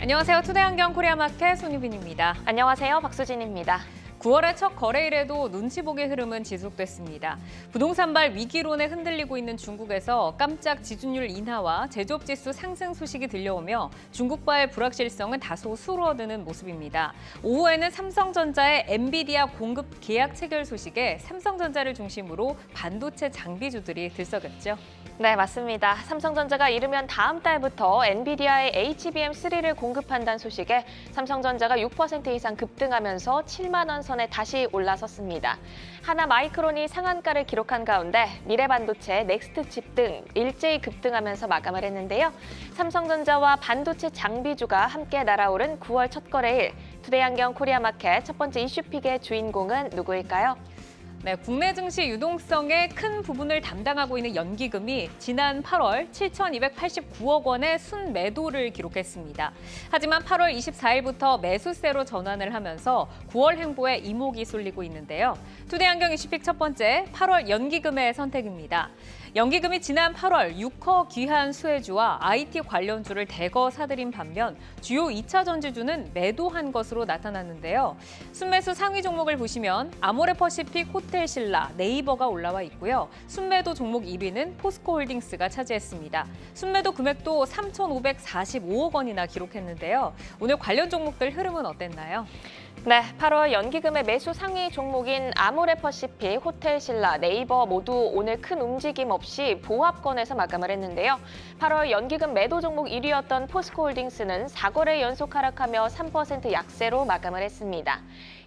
안녕하세요. 투데이안경 코리아마켓 손유빈입니다. 안녕하세요. 박수진입니다. 9월의 첫 거래일에도 눈치 보기 흐름은 지속됐습니다. 부동산발 위기론에 흔들리고 있는 중국에서 깜짝 지준율 인하와 제조업 지수 상승 소식이 들려오며 중국발 불확실성은 다소 수그러드는 모습입니다. 오후에는 삼성전자의 엔비디아 공급 계약 체결 소식에 삼성전자를 중심으로 반도체 장비주들이 들썩였죠. 네, 맞습니다. 삼성전자가 이르면 다음 달부터 엔비디아의 HBM3를 공급한다는 소식에 삼성전자가 6% 이상 급등하면서 7만 원 선에 다시 올라섰습니다. 하나마이크론이 상한가를 기록한 가운데 미래반도체, 넥스트칩 등 일제히 급등하면서 마감을 했는데요. 삼성전자와 반도체 장비주가 함께 날아오른 9월 첫 거래일, 투데이안경 코리아마켓 첫 번째 이슈픽의 주인공은 누구일까요? 네, 국내 증시 유동성의 큰 부분을 담당하고 있는 연기금이 지난 8월 7,289억 원의 순매도를 기록했습니다. 하지만 8월 24일부터 매수세로 전환을 하면서 9월 행보에 이목이 쏠리고 있는데요. 투데이안경 이슈픽 첫 번째, 8월 연기금의 선택입니다. 연기금이 지난 8월 6허 귀한 수혜주와 IT 관련주를 대거 사들인 반면 주요 2차 전지주는 매도한 것으로 나타났는데요. 순매수 상위 종목을 보시면 아모레퍼시픽, 호텔신라, 네이버가 올라와 있고요. 순매도 종목 1위는 포스코홀딩스가 차지했습니다. 순매도 금액도 3,545억 원이나 기록했는데요. 오늘 관련 종목들 흐름은 어땠나요? 네, 8월 연기금의 매수 상위 종목인 아모레퍼시픽, 호텔신라, 네이버 모두 오늘 큰 움직임 없이 보합권에서 마감을 했는데요. 8월 연기금 매도 종목 1위였던 포스코홀딩스는 4거래 연속 하락하며 3% 약세로 마감을 했습니다.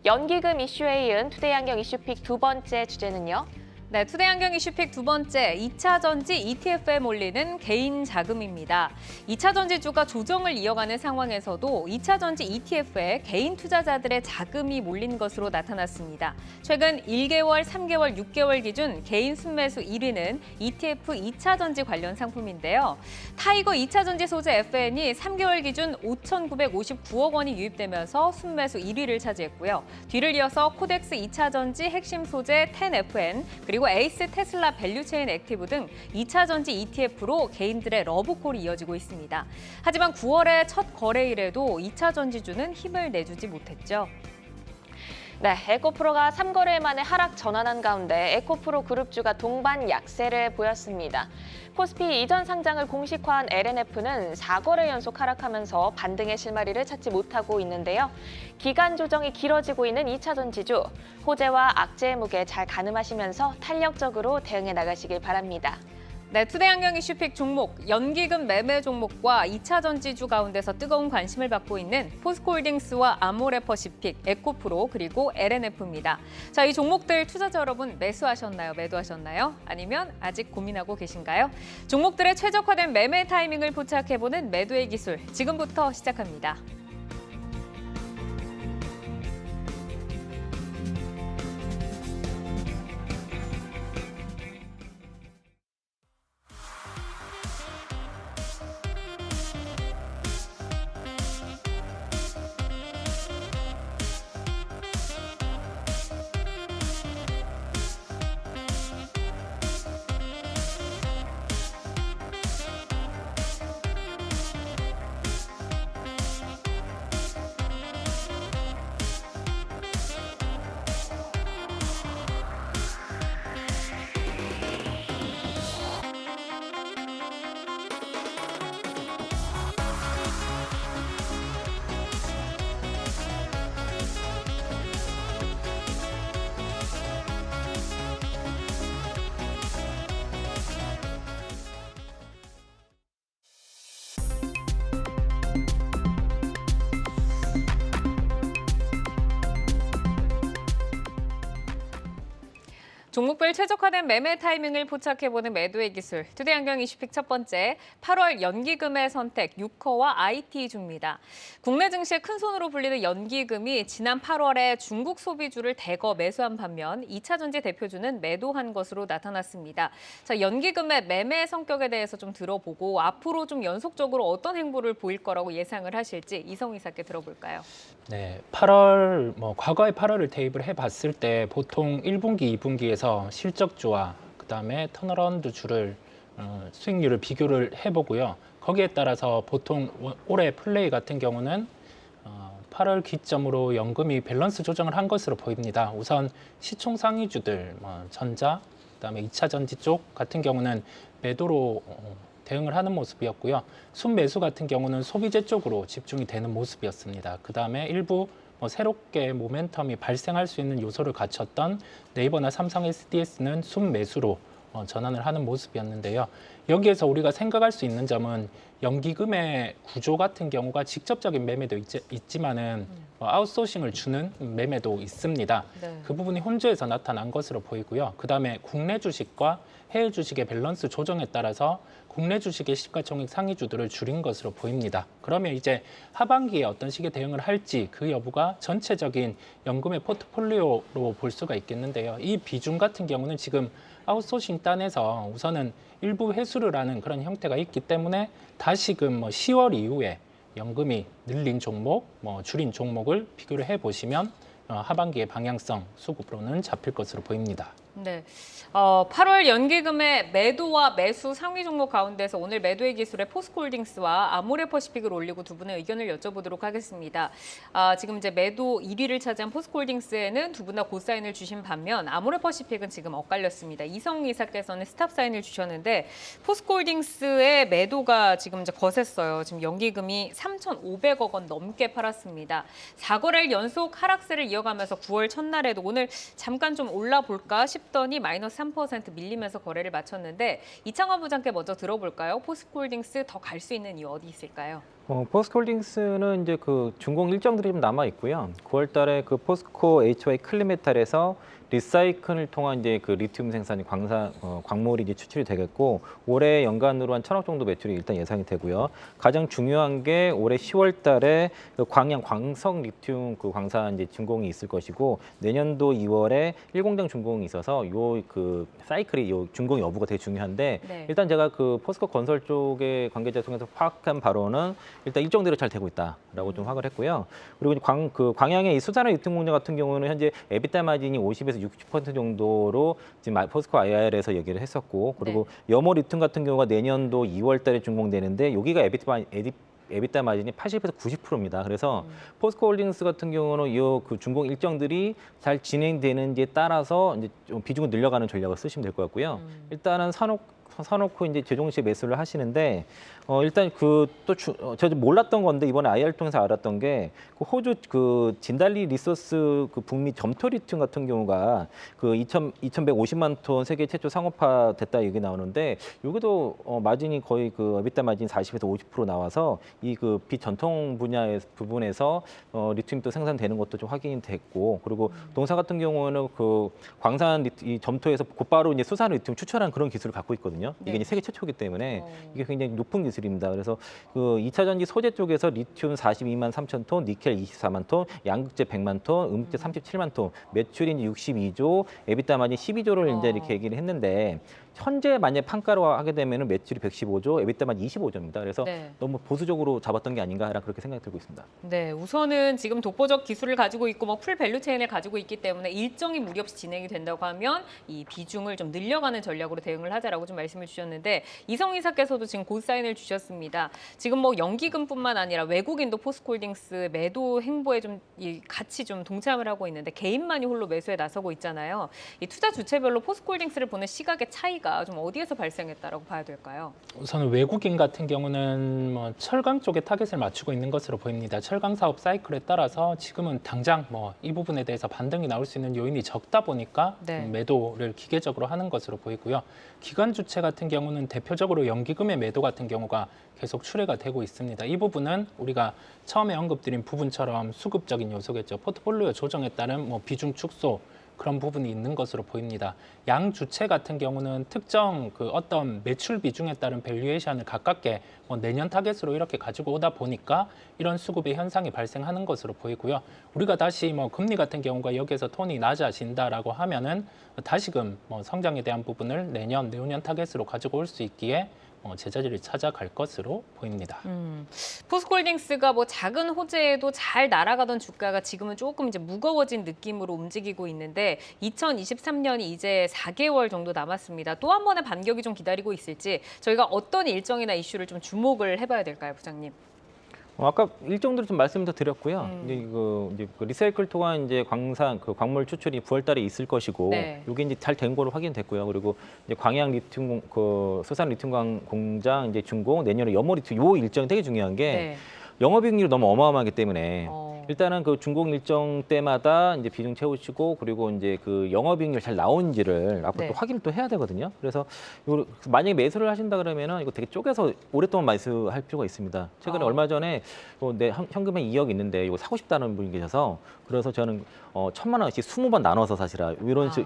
연기금 이슈에 이은 투데이안경 이슈픽 두 번째 주제는요. 네, 투데이안경 이슈픽 두 번째, 2차 전지 ETF에 몰리는 개인 자금입니다. 2차 전지주가 조정을 이어가는 상황에서도 2차 전지 ETF에 개인 투자자들의 자금이 몰린 것으로 나타났습니다. 최근 1개월, 3개월, 6개월 기준 개인 순매수 1위는 ETF 2차 전지 관련 상품인데요. 타이거 2차 전지 소재 FN이 3개월 기준 5,959억 원이 유입되면서 순매수 1위를 차지했고요. 뒤를 이어서 코덱스 2차 전지 핵심 소재 10FN, 그리고 에이스 테슬라 밸류체인 액티브 등 2차 전지 ETF로 개인들의 러브콜이 이어지고 있습니다. 하지만 9월의 첫 거래일에도 2차 전지주는 힘을 내주지 못했죠. 네, 에코프로가 3거래일 만에 하락 전환한 가운데 에코프로 그룹주가 동반 약세를 보였습니다. 코스피 이전 상장을 공식화한 LNF는 4거래 연속 하락하면서 반등의 실마리를 찾지 못하고 있는데요. 기간 조정이 길어지고 있는 2차 전지주, 호재와 악재의 무게 잘 가늠하시면서 탄력적으로 대응해 나가시길 바랍니다. 네, 투데이안경 이슈픽 종목, 연기금 매매 종목과 2차 전지주 가운데서 뜨거운 관심을 받고 있는 포스코홀딩스와 아모레퍼시픽, 에코프로, 그리고 LNF입니다. 자, 이 종목들 투자자 여러분 매수하셨나요? 매도하셨나요? 아니면 아직 고민하고 계신가요? 종목들의 최적화된 매매 타이밍을 포착해보는 매도의 기술, 지금부터 시작합니다. 종목별 최적화된 매매 타이밍을 포착해보는 매도의 기술, 투데이안경 이슈픽 첫 번째, 8월 연기금의 선택, 6허와 IT주입니다. 국내 증시의 큰 손으로 불리는 연기금이 지난 8월에 중국 소비주를 대거 매수한 반면 2차 전지 대표주는 매도한 것으로 나타났습니다. 자, 연기금의 매매 성격에 대해서 좀 들어보고 앞으로 좀 연속적으로 어떤 행보를 보일 거라고 예상을 하실지 이성희 이사께 들어볼까요? 네, 8월 과거의 8월을 대입을 해봤을 때 보통 1분기, 2분기에서 실적주와 그다음에 턴어라운드 주를 수익률을 비교를 해보고요. 거기에 따라서 보통 올해 플레이 같은 경우는 8월 기점으로 연금이 밸런스 조정을 한 것으로 보입니다. 우선 시총 상위주들, 전자, 그다음에 2차 전지 쪽 같은 경우는 매도로 대응을 하는 모습이었고요. 순매수 같은 경우는 소비재 쪽으로 집중이 되는 모습이었습니다. 그다음에 일부 새롭게 모멘텀이 발생할 수 있는 요소를 갖췄던 네이버나 삼성 SDS는 순매수로 전환을 하는 모습이었는데요. 여기에서 우리가 생각할 수 있는 점은 연기금의 구조 같은 경우가 직접적인 매매도 있지만은 아웃소싱을 주는 매매도 있습니다. 네. 그 부분이 혼조에서 나타난 것으로 보이고요. 그다음에 국내 주식과 해외 주식의 밸런스 조정에 따라서 국내 주식의 시가총액 상위주들을 줄인 것으로 보입니다. 그러면 이제 하반기에 어떤 식의 대응을 할지 그 여부가 전체적인 연금의 포트폴리오로 볼 수가 있겠는데요. 이 비중 같은 경우는 지금 아웃소싱 단에서 우선은 일부 회수를 하는 그런 형태가 있기 때문에 다시금 10월 이후에 연금이 늘린 종목, 줄인 종목을 비교를 해보시면 하반기의 방향성 수급으로는 잡힐 것으로 보입니다. 네. 8월 연기금의 매도와 매수 상위 종목 가운데서 오늘 매도의 기술에 포스코홀딩스와 아모레퍼시픽을 올리고 두 분의 의견을 여쭤보도록 하겠습니다. 지금 이제 매도 1위를 차지한 포스코홀딩스에는 두 분 다 고사인을 주신 반면 아모레퍼시픽은 지금 엇갈렸습니다. 이성우 이사께서는 스탑 사인을 주셨는데 포스코홀딩스의 매도가 지금 이제 거셌어요. 지금 연기금이 3,500억 원 넘게 팔았습니다. 4거래일 연속 하락세를 이어가면서 9월 첫날에도 오늘 잠깐 좀 올라볼까 싶더니 마이너스 3% 밀리면서 거래를 마쳤는데 이창환 부장께 먼저 들어볼까요? 포스코홀딩스 더 갈 수 있는 이유 어디 있을까요? 포스코홀딩스는 이제 그 준공 일정들이 좀 남아 있고요. 9월달에 그 포스코 HY 클리메탈에서 리사이클을 통한 이제 그 리튬 생산이 광물이 이제 추출이 되겠고 올해 연간으로 한 1,000억 정도 매출이 일단 예상이 되고요. 가장 중요한 게 올해 10월달에 그 광양 광석 리튬 그 광산 이제 준공이 있을 것이고 내년도 2월에 1공장 준공이 있어서 요 그 사이클이 요 준공 여부가 되게 중요한데 네. 일단 제가 그 포스코 건설 쪽의 관계자 통해서 파악한 바로는 일단 일정대로 잘 되고 있다라고 좀 파악을 했고요. 그리고 광양의 이 수산화 리튬 공장 같은 경우는 현재 에비타 마진이 50에서 60% 정도로 지금 포스코 IR에서 얘기를 했었고 그리고 염호 리튬 같은 경우가 내년도 2월달에 준공되는데 여기가 에비타 마진이 80에서 90%입니다. 그래서 포스코홀딩스 같은 경우는 이 그 준공 일정들이 잘 진행되는지에 따라서 이제 좀 비중을 늘려가는 전략을 쓰시면 될 것 같고요. 일단은 사놓고 이제 최종시에 매수를 하시는데 일단 저도 몰랐던 건데 이번에 IR 통해서 알았던 게 그 호주 그 진달리 리소스 그 북미 점토 리튬 같은 경우가 그 2,150만 톤 세계 최초 상업화 됐다 얘기 나오는데 여기도 마진이 거의 그 에비타 마진 40에서 50% 나와서 이 그 비전통 분야의 부분에서 리튬이 또 생산되는 것도 좀 확인이 됐고 그리고 동사 같은 경우는 그 광산 이 점토에서 곧바로 이제 수산 리튬 추출하는 그런 기술을 갖고 있거든요. 이게 이제 세계 최초이기 때문에 이게 굉장히 높은 기술입니다. 그래서 그 2차 전지 소재 쪽에서 리튬 42만 3천 톤, 니켈 24만 톤, 양극재 100만 톤, 음극재 37만 톤, 매출이 이제 62조, 에비타 마진 12조를 이제 이렇게 얘기를 했는데 현재 만약 판가로 하게 되면은 매출이 115조, 에비타 마진 25조입니다. 그래서 너무 보수적으로 잡았던 게 아닌가라는 그렇게 생각이 들고 있습니다. 네, 우선은 지금 독보적 기술을 가지고 있고 풀 밸류 체인을 가지고 있기 때문에 일정이 무리 없이 진행이 된다고 하면 이 비중을 좀 늘려가는 전략으로 대응을 하자라고 좀 말씀을 주셨는데 이성 이사께서도 지금 고사인을 주셨습니다. 지금 연기금뿐만 아니라 외국인도 포스코홀딩스 매도 행보에 좀 같이 좀 동참을 하고 있는데 개인만이 홀로 매수에 나서고 있잖아요. 이 투자 주체별로 포스코홀딩스를 보는 시각의 차이가 좀 어디에서 발생했다라고 봐야 될까요? 우선 외국인 같은 경우는 철강 쪽에 타겟을 맞추고 있는 것으로 보입니다. 철강 사업 사이클에 따라서 지금은 당장 이 부분에 대해서 반등이 나올 수 있는 요인이 적다 보니까 매도를 기계적으로 하는 것으로 보이고요. 기관 주체 같은 경우는 대표적으로 연기금의 매도 같은 경우가 계속 출회가 되고 있습니다. 이 부분은 우리가 처음에 언급드린 부분처럼 수급적인 요소겠죠. 포트폴리오 조정에 따른 비중 축소 그런 부분이 있는 것으로 보입니다. 양 주체 같은 경우는 특정 그 어떤 매출 비중에 따른 밸류에이션을 가깝게 내년 타겟으로 이렇게 가지고 오다 보니까 이런 수급의 현상이 발생하는 것으로 보이고요. 우리가 다시 금리 같은 경우가 여기에서 톤이 낮아진다라고 하면은 다시금 성장에 대한 부분을 내년 타겟으로 가지고 올 수 있기에 제자리를 찾아갈 것으로 보입니다. 포스코홀딩스가 뭐 작은 호재에도 잘 날아가던 주가가 지금은 조금 이제 무거워진 느낌으로 움직이고 있는데 2023년이 이제 4개월 정도 남았습니다. 또 한 번의 반격이 좀 기다리고 있을지 저희가 어떤 일정이나 이슈를 좀 주목을 해봐야 될까요, 부장님? 아까 일정도로 좀 말씀도 드렸고요. 이제 그 리사이클 통한 이제 광물 추출이 9월달에 있을 것이고, 네. 이게 이제 잘 된 거로 확인됐고요. 그리고 이제 광양 리튬 수산 리튬 공장 이제 준공 내년에 염호 리튬 요 일정이 되게 중요한 게 네. 영업이익률이 너무 어마어마하기 때문에. 일단은 그 준공 일정 때마다 이제 비중 채우시고 그리고 이제 그 영업이익률 잘 나온지를 앞으로 네. 또 확인을 또 해야 되거든요. 그래서 만약에 매수를 하신다 그러면은 이거 되게 쪼개서 오랫동안 매수할 필요가 있습니다. 최근에 얼마 전에 내 현금에 2억 있는데 이거 사고 싶다는 분이 계셔서 그래서 저는 1,000만 원씩 20번 나눠서 사시라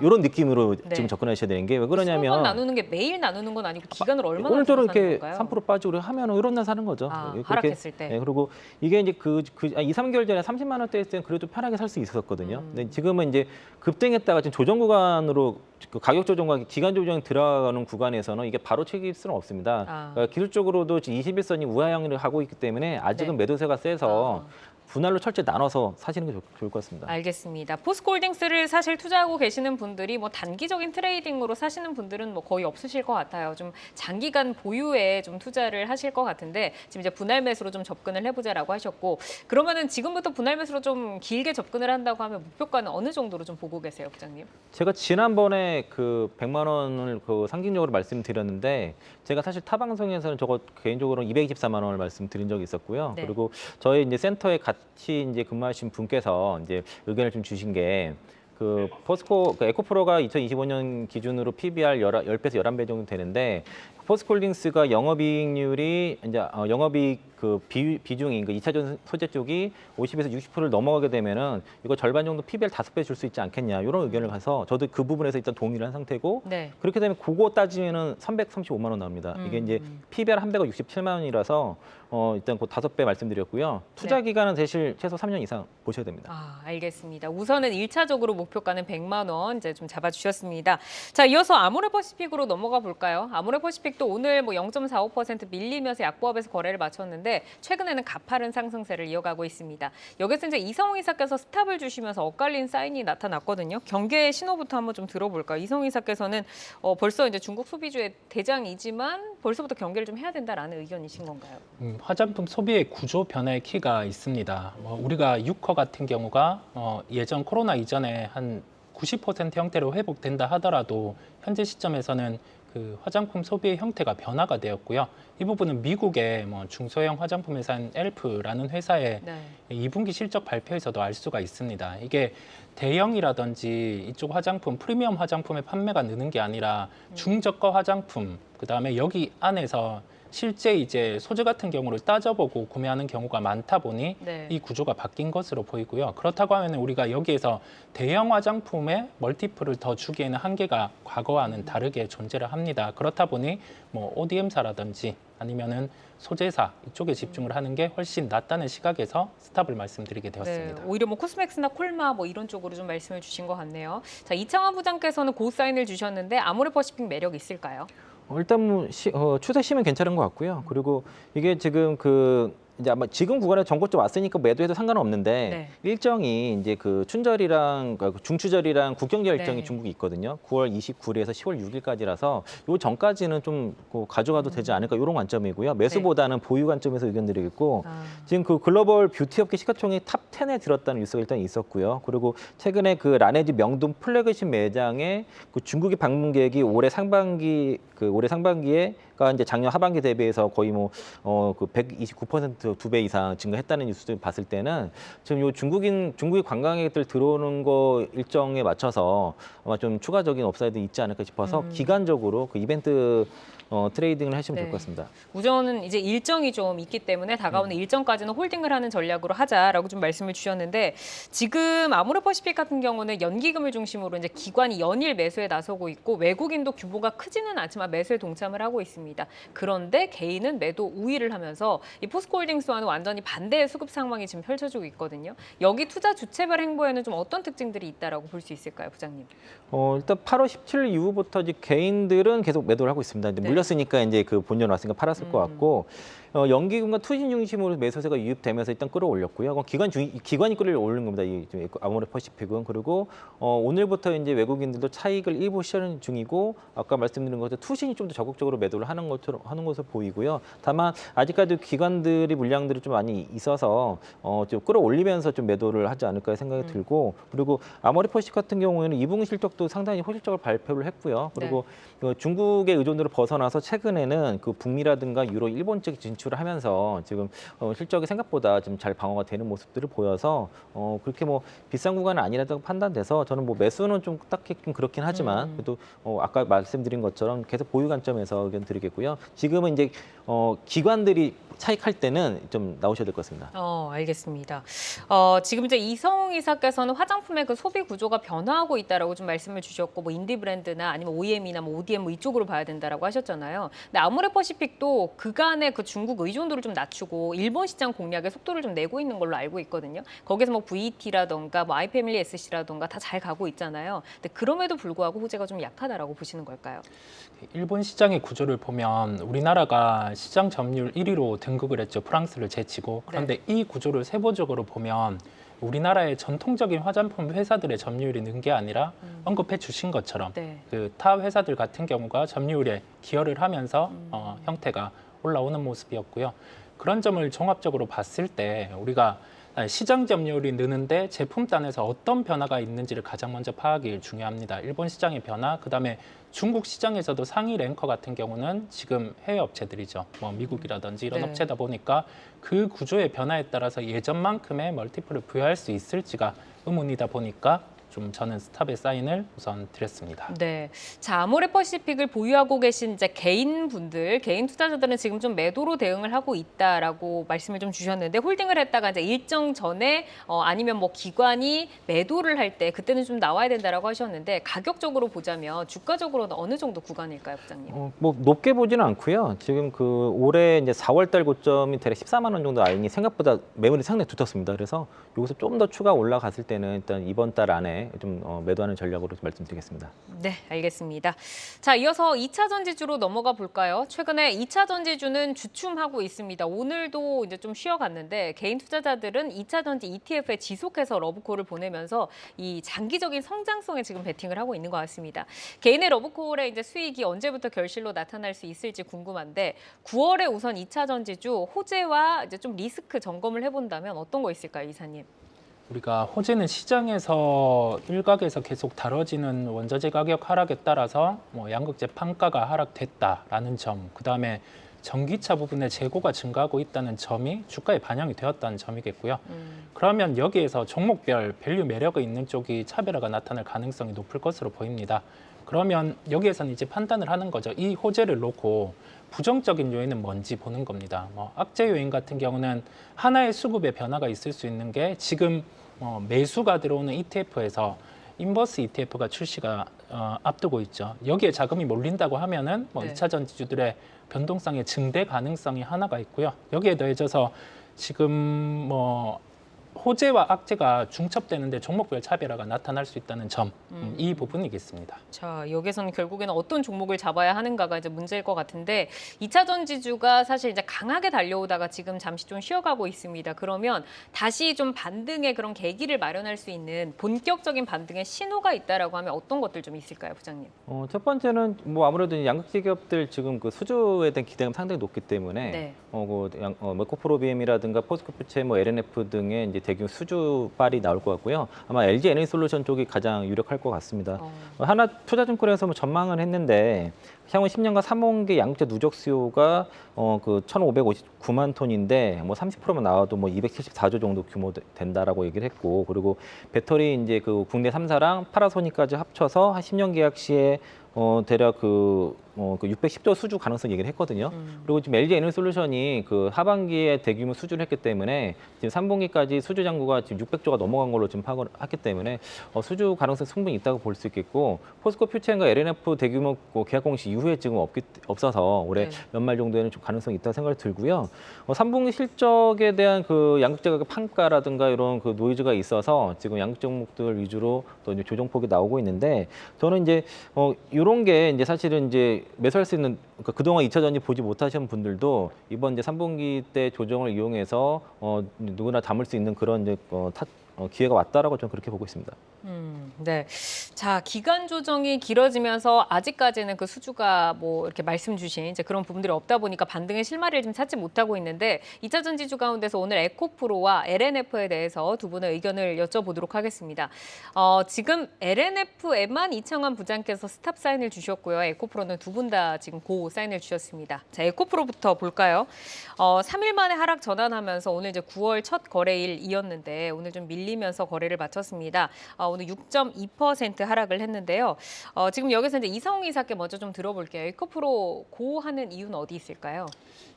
이런 느낌으로 네. 지금 접근하셔야 되는 게 왜 그러냐면 20번 나누는 게 매일 나누는 건 아니고 기간을 얼마나 오늘처럼 두고 사는 이렇게 건가요? 3% 빠지고 하면은 이런 날 사는 거죠. 그렇게, 하락했을 때. 네, 그리고 이게 이제 2, 3개월 전에 30만 원대 했을 때는 그래도 편하게 살 수 있었거든요. 근데 지금은 이제 급등했다가 지금 조정 구간으로 그 가격 조정과 기간 조정이 들어가는 구간에서는 이게 바로 책일 수는 없습니다. 그러니까 기술적으로도 지금 21선이 우하향을 하고 있기 때문에 아직은 네. 매도세가 세서 분할로 철저히 나눠서 사시는 게 좋을 것 같습니다. 알겠습니다. 포스코홀딩스를 사실 투자하고 계시는 분들이 뭐 단기적인 트레이딩으로 사시는 분들은 뭐 거의 없으실 것 같아요. 좀 장기간 보유에 좀 투자를 하실 것 같은데 지금 이제 분할 매수로 좀 접근을 해보자라고 하셨고 그러면은 지금부터 분할 매수로 좀 길게 접근을 한다고 하면 목표가는 어느 정도로 좀 보고 계세요, 부장님? 제가 지난번에 그 100만 원을 그 상징적으로 말씀드렸는데 제가 사실 타 방송에서는 저거 개인적으로 224만 원을 말씀드린 적이 있었고요. 네. 그리고 저희 이제 센터에 같이 이제 근무하신 분께서 이제 의견을 좀 주신 게 그 포스코 에코프로가 2025년 기준으로 PBR 10배에서 11배 정도 되는데 포스코홀딩스가 영업이익률이 이제 영업이익 그 비중이 그 2차전 소재 쪽이 50에서 60%를 넘어가게 되면은 이거 절반 정도 PBR 5배 줄 수 있지 않겠냐 이런 의견을 가서 저도 그 부분에서 일단 동의를 한 상태고 네. 그렇게 되면 그거 따지면은 335만 원 나옵니다. 이게 이제 PBR 한 배가 67만 원이라서 일단 그 5배 말씀드렸고요. 투자 기간은 대실 최소 3년 이상 보셔야 됩니다. 알겠습니다. 우선은 1차적으로 목표가는 100만 원 이제 좀 잡아주셨습니다. 자, 이어서 아모레퍼시픽으로 넘어가 볼까요? 아모레퍼시픽도 오늘 뭐 0.45% 밀리면서 약보합에서 거래를 마쳤는데 최근에는 가파른 상승세를 이어가고 있습니다. 여기서 이제 이성우 이사께서 스탑을 주시면서 엇갈린 사인이 나타났거든요. 경계 신호부터 한번 좀 들어볼까요? 이성우 이사께서는 벌써 이제 중국 소비주의 대장이지만 벌써부터 경계를 좀 해야 된다라는 의견이신 건가요? 화장품 소비의 구조 변화의 키가 있습니다. 우리가 6호 같은 경우가 예전 코로나 이전에 한 90% 형태로 회복된다 하더라도 현재 시점에서는 그 화장품 소비의 형태가 변화가 되었고요. 이 부분은 미국의 중소형 화장품 회사인 엘프라는 회사의 2분기 실적 발표에서도 알 수가 있습니다. 이게 대형이라든지 이쪽 화장품, 프리미엄 화장품의 판매가 느는 게 아니라 중저가 화장품, 그다음에 여기 안에서 실제 이제 소재 같은 경우를 따져보고 구매하는 경우가 많다 보니 이 구조가 바뀐 것으로 보이고요. 그렇다고 하면 우리가 여기에서 대형 화장품에 멀티플을 더 주기에는 한계가 과거와는 다르게 존재를 합니다. 그렇다 보니 뭐 ODM사라든지 아니면은 소재사 이쪽에 집중을 하는 게 훨씬 낫다는 시각에서 스탑을 말씀드리게 되었습니다. 오히려 뭐 코스맥스나 콜마 뭐 이런 쪽으로 좀 말씀을 주신 것 같네요. 자, 이창환 부장께서는 고사인을 주셨는데 아모레퍼시픽 매력 있을까요? 일단 추세 심은 괜찮은 것 같고요. 그리고 이게 지금 이제 아마 지금 구간에 전고점 왔으니까 매도해도 상관은 없는데 일정이 이제 그 춘절이랑 중추절이랑 국경절 일정이 중국이 있거든요. 9월 29일에서 10월 6일까지라서 요 전까지는 좀 가져가도 되지 않을까 이런 관점이고요. 매수보다는 보유 관점에서 의견 드리겠고 지금 그 글로벌 뷰티 업계 시가총액 탑 10에 들었다는 뉴스가 일단 있었고요. 그리고 최근에 그 라네즈 명동 플래그십 매장에 그 중국의 방문객이 올해 상반기에 이제 작년 하반기 대비해서 거의 그 129% 2배 이상 증가했다는 뉴스를 봤을 때는 지금 요 중국인 관광객들 들어오는 거 일정에 맞춰서 아마 좀 추가적인 업사이드 있지 않을까 싶어서 기간적으로 그 이벤트 트레이딩을 하시면 좋을 것 같습니다. 우선은 이제 일정이 좀 있기 때문에 다가오는 일정까지는 홀딩을 하는 전략으로 하자라고 좀 말씀을 주셨는데 지금 아모레퍼시픽 같은 경우는 연기금을 중심으로 이제 기관이 연일 매수에 나서고 있고 외국인도 규모가 크지는 않지만 매수에 동참을 하고 있습니다. 있습니다. 그런데 개인은 매도 우위를 하면서 이 포스코홀딩스와는 완전히 반대의 수급 상황이 지금 펼쳐지고 있거든요. 여기 투자 주체별 행보에는 좀 어떤 특징들이 있다라고 볼 수 있을까요, 부장님? 일단 8월 17일 이후부터 이제 개인들은 계속 매도를 하고 있습니다. 근데 네. 물렸으니까 이제 그 본전 왔으니까 팔았을 것 같고, 연기금과 투신 중심으로 매수세가 유입되면서 일단 끌어올렸고요. 기관이 끌어올린 겁니다. 이 아모레퍼시픽은. 그리고 오늘부터 이제 외국인들도 차익을 일부 실현 중이고, 아까 말씀드린 것처럼 투신이 좀 더 적극적으로 매도를 하는 것으로 보이고요. 다만 아직까지 기관들이 물량들이 좀 많이 있어서 좀 끌어올리면서 좀 매도를 하지 않을까 생각이 들고, 그리고 아모레퍼시픽 같은 경우에는 2분기 실적도 상당히 호실적으로 발표를 했고요. 그리고 중국의 의존도를 벗어나서 최근에는 그 북미라든가 유로, 일본 쪽 진출을 하면서 지금 실적이 생각보다 좀 잘 방어가 되는 모습들을 보여서 그렇게 뭐 비싼 구간은 아니라고 판단돼서 저는 뭐 매수는 좀 딱히 좀 그렇긴 하지만 그래도 아까 말씀드린 것처럼 계속 보유 관점에서 의견 드리겠고요. 지금은 이제 기관들이 차익할 때는 좀 나오셔야 될 것 같습니다. 알겠습니다. 지금 이제 이성웅 이사께서는 화장품의 그 소비 구조가 변화하고 있다라고 좀 말씀을 주셨고, 뭐 인디 브랜드나 아니면 OEM이나 뭐 ODM 뭐 이쪽으로 봐야 된다라고 하셨잖아요. 근데 아모레퍼시픽도 그간의 그 중국 의존도를 좀 낮추고 일본 시장 공략에 속도를 좀 내고 있는 걸로 알고 있거든요. 거기서 뭐 VT라던가 뭐 아이패밀리 SC라던가 다 잘 가고 있잖아요. 근데 그럼에도 불구하고 호재가 좀 약하다라고 보시는 걸까요? 일본 시장의 구조를 보면 우리나라가 시장 점유율 1위로 등극을 했죠. 프랑스를 제치고. 그런데 이 구조를 세부적으로 보면 우리나라의 전통적인 화장품 회사들의 점유율이 는 게 아니라 언급해 주신 것처럼 그 타 회사들 같은 경우가 점유율에 기여를 하면서 형태가 올라오는 모습이었고요. 그런 점을 종합적으로 봤을 때 우리가 시장 점유율이 느는데 제품단에서 어떤 변화가 있는지를 가장 먼저 파악이 중요합니다. 일본 시장의 변화, 그다음에 중국 시장에서도 상위 랭커 같은 경우는 지금 해외 업체들이죠. 뭐 미국이라든지 이런 업체다 보니까 그 구조의 변화에 따라서 예전만큼의 멀티플을 부여할 수 있을지가 의문이다 보니까 좀 저는 스탑의 사인을 우선 드렸습니다. 네, 자 아모레퍼시픽을 보유하고 계신 이제 개인 투자자들은 지금 좀 매도로 대응을 하고 있다라고 말씀을 좀 주셨는데, 홀딩을 했다가 이제 일정 전에 아니면 뭐 기관이 매도를 할 때 그때는 좀 나와야 된다라고 하셨는데, 가격적으로 보자면 주가적으로는 어느 정도 구간일까요, 부장님? 뭐 높게 보지는 않고요. 지금 그 올해 이제 4월달 고점이 대략 14만 원 정도 라인이 생각보다 매물이 상당히 두텁습니다. 그래서 여기서 좀 더 추가 올라갔을 때는 일단 이번 달 안에 좀 매도하는 전략으로 말씀드리겠습니다. 네, 알겠습니다. 자, 이어서 2차 전지주로 넘어가 볼까요? 최근에 2차 전지주는 주춤하고 있습니다. 오늘도 이제 좀 쉬어갔는데 개인 투자자들은 2차 전지 ETF에 지속해서 러브콜을 보내면서 이 장기적인 성장성에 지금 베팅을 하고 있는 것 같습니다. 개인의 러브콜의 이제 수익이 언제부터 결실로 나타날 수 있을지 궁금한데, 9월에 우선 2차 전지주 호재와 이제 좀 리스크 점검을 해본다면 어떤 거 있을까요, 이사님? 우리가 호재는 시장에서 일각에서 계속 다뤄지는 원자재 가격 하락에 따라서 뭐 양극재 판가가 하락됐다라는 점, 그다음에 전기차 부분의 재고가 증가하고 있다는 점이 주가에 반영이 되었다는 점이겠고요. 그러면 여기에서 종목별 밸류 매력이 있는 쪽이 차별화가 나타날 가능성이 높을 것으로 보입니다. 그러면 여기에서는 이제 판단을 하는 거죠. 이 호재를 놓고 부정적인 요인은 뭔지 보는 겁니다. 뭐 악재 요인 같은 경우는 하나의 수급의 변화가 있을 수 있는 게 지금 매수가 들어오는 ETF에서 인버스 ETF가 출시가 앞두고 있죠. 여기에 자금이 몰린다고 하면은 뭐 2차 전지주들의 변동성의 증대 가능성이 하나가 있고요. 여기에 더해져서 지금 뭐 호재와 악재가 중첩되는데 종목별 차별화가 나타날 수 있다는 점, 이 부분이겠습니다. 자, 여기서는 결국에는 어떤 종목을 잡아야 하는가가 이제 문제일 것 같은데, 2차 전지주가 사실 이제 강하게 달려오다가 지금 잠시 좀 쉬어가고 있습니다. 그러면 다시 좀 반등의 그런 계기를 마련할 수 있는 본격적인 반등의 신호가 있다라고 하면 어떤 것들 좀 있을까요, 부장님? 첫 번째는 뭐 아무래도 양극재 기업들 지금 그 수주에 대한 기대감이 상당히 높기 때문에 메코프로비엠이라든가 포스코프체, 뭐 LNF 등의 이제 대규모 수주발이 나올 것 같고요. 아마 LG 에너지솔루션 쪽이 가장 유력할 것 같습니다. 하나 투자증권에서 뭐 전망을 했는데 향후 10년간 3분기 양극재 누적 수요가 그 1,559만 톤인데 뭐 30%만 나와도 뭐 274조 정도 규모 된다라고 얘기를 했고, 그리고 배터리 이제 그 국내 3사랑 파라소닉까지 합쳐서 한 10년 계약 시에 대략 그 그 610조 수주 가능성 얘기를 했거든요. 그리고 지금 LG 에너지솔루션이 그 하반기에 대규모 수주를 했기 때문에 지금 3분기까지 수주 잔고가 지금 600조가 넘어간 걸로 지금 파악을 했기 때문에 수주 가능성 충분히 있다고 볼 수 있겠고, 포스코 퓨처앤과 LNF 대규모 계약 공시 이후에 지금 없어서 올해 연말 정도에는 좀 가능성이 있다고 생각이 들고요. 3분기 실적에 대한 그 양극재 가격 판가라든가 이런 그 노이즈가 있어서 지금 양극 종목들 위주로 또 이제 조정폭이 나오고 있는데, 저는 이제 이런 게 이제 사실은 이제 매수할 수 있는, 그러니까 그동안 2차 전지 보지 못하신 분들도 이번 이제 3분기 때 조정을 이용해서 누구나 담을 수 있는 그런 이제 기회가 왔다라고 저는 그렇게 보고 있습니다. 네. 자, 기간 조정이 길어지면서 아직까지는 그 수주가 뭐 이렇게 말씀 주신 이제 그런 부분들이 없다 보니까 반등의 실마리를 좀 찾지 못하고 있는데, 2차 전지주 가운데서 오늘 에코프로와 LNF에 대해서 두 분의 의견을 여쭤보도록 하겠습니다. 지금 LNF에만 이창환 부장께서 스탑 사인을 주셨고요. 에코프로는 두 분 다 지금 고 사인을 주셨습니다. 자, 에코프로부터 볼까요? 3일 만에 하락 전환하면서 오늘 이제 9월 첫 거래일이었는데 오늘 좀 밀리면서 거래를 마쳤습니다. 오늘 6.2% 하락을 했는데요. 지금 여기서 이제 이성웅 이사께 먼저 좀 들어볼게요. 에코프로 고하는 이유는 어디 있을까요?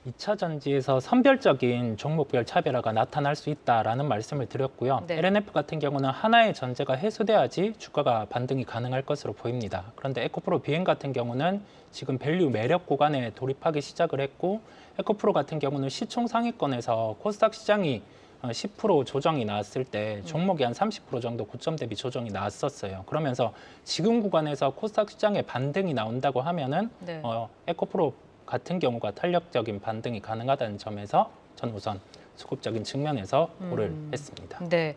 2차 전지에서 선별적인 종목별 차별화가 나타날 수 있다라는 말씀을 드렸고요. 네. LNF 같은 경우는 하나의 전제가 해소돼야지 주가가 반등이 가능할 것으로 보입니다. 그런데 에코프로 비행 같은 경우는 지금 밸류 매력 구간에 돌입하기 시작을 했고, 에코프로 같은 경우는 시총 상위권에서 코스닥 시장이 10% 조정이 나왔을 때 종목이 한 30% 정도 고점 대비 조정이 나왔었어요. 그러면서 지금 구간에서 코스닥 시장에 반등이 나온다고 하면은 네. 에코프로 같은 경우가 탄력적인 반등이 가능하다는 점에서 저는 우선 수급적인 측면에서 고를 했습니다. 네.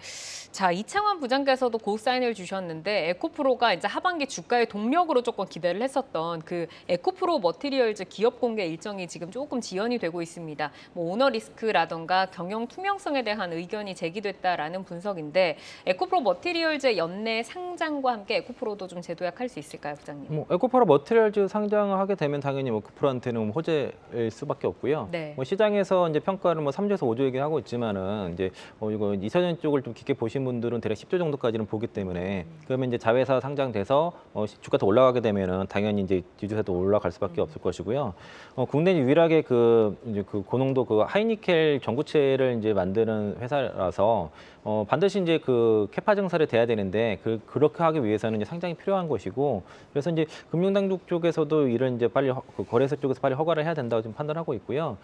자, 이창환 부장께서도 고 사인을 주셨는데, 에코프로가 이제 하반기 주가의 동력으로 조금 기대를 했었던 그 에코프로 머티리얼즈 기업 공개 일정이 지금 조금 지연이 되고 있습니다. 뭐 오너 리스크라던가 경영 투명성에 대한 의견이 제기됐다라는 분석인데, 에코프로 머티리얼즈의 연내 상장과 함께 에코프로도 좀 재도약할 수 있을까요, 부장님? 에코프로 머티리얼즈 상장을 하게 되면 당연히 에코프로한테는 호재일 수밖에 없고요. 네. 시장에서 이제 평가를 3조에서 5조 얘기하고 있지만은 이제 이거 2차 전지 쪽을 좀 깊게 보신 분들은 대략 10조 정도까지는 보기 때문에, 그러면 이제 자회사 상장돼서 주가 더 올라가게 되면은 당연히 이제 지주사도 올라갈 수밖에 없을 것이고요. 국내 유일하게 이제 고농도 하이니켈 전구체를 이제 만드는 회사라서 반드시 이제 캐파 증설이 돼야 되는데 그렇게 하기 위해서는 이제 상장이 필요한 것이고, 그래서 이제 금융당국 쪽에서도 이런 이제 빨리 거래소 쪽에서 빨리 허가를 해야 된다고 지금 판단하고 있고요.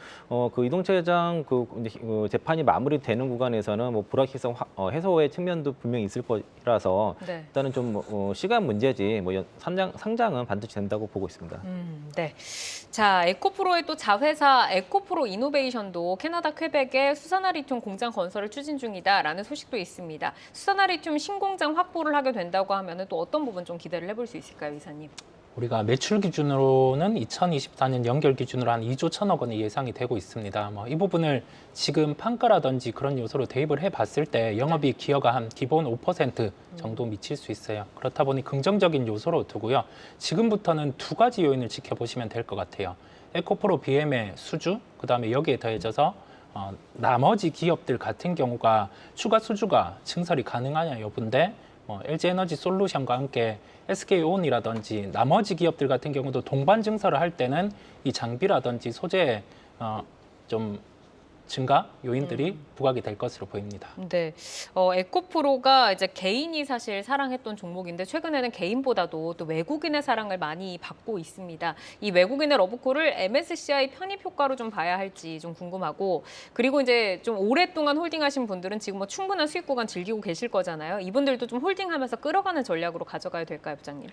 이동체장 이제 재판이 마무리되는 구간에서는 뭐 불확실성 해소의 측면도 분명히 있을 거라서 네. 일단은 좀 시간 문제지 뭐 상장은 반드시 된다고 보고 있습니다. 네. 자, 에코프로의 또 자회사 에코프로 이노베이션도 캐나다 퀘벡에 수산화 리튬 공장 건설을 추진 중이다라는 소식도 있습니다. 수산화 리튬 신공장 확보를 하게 된다고 하면 또 어떤 부분 좀 기대를 해볼 수 있을까요, 이사님? 우리가 매출 기준으로는 2024년 연결 기준으로 한 2조 1천억 원이 예상이 되고 있습니다. 이 부분을 지금 판가라든지 그런 요소로 대입을 해봤을 때 영업이익 기여가 한 기본 5% 정도 미칠 수 있어요. 그렇다 보니 긍정적인 요소로 두고요. 지금부터는 두 가지 요인을 지켜보시면 될 것 같아요. 에코프로 BM의 수주, 그다음에 여기에 더해져서 나머지 기업들 같은 경우가 추가 수주가 증설이 가능하냐 여부인데, LG에너지 솔루션과 함께 SK온이라든지 나머지 기업들 같은 경우도 동반 증설을 할 때는 이 장비라든지 소재 좀 증가 요인들이 부각이 될 것으로 보입니다. 네, 에코프로가 이제 개인이 사실 사랑했던 종목인데 최근에는 개인보다도 또 외국인의 사랑을 많이 받고 있습니다. 이 외국인의 러브콜을 MSCI 편입 효과로 좀 봐야 할지 좀 궁금하고, 그리고 이제 좀 오랫동안 홀딩하신 분들은 지금 뭐 충분한 수익 구간 즐기고 계실 거잖아요. 이분들도 좀 홀딩하면서 끌어가는 전략으로 가져가야 될까요, 부장님?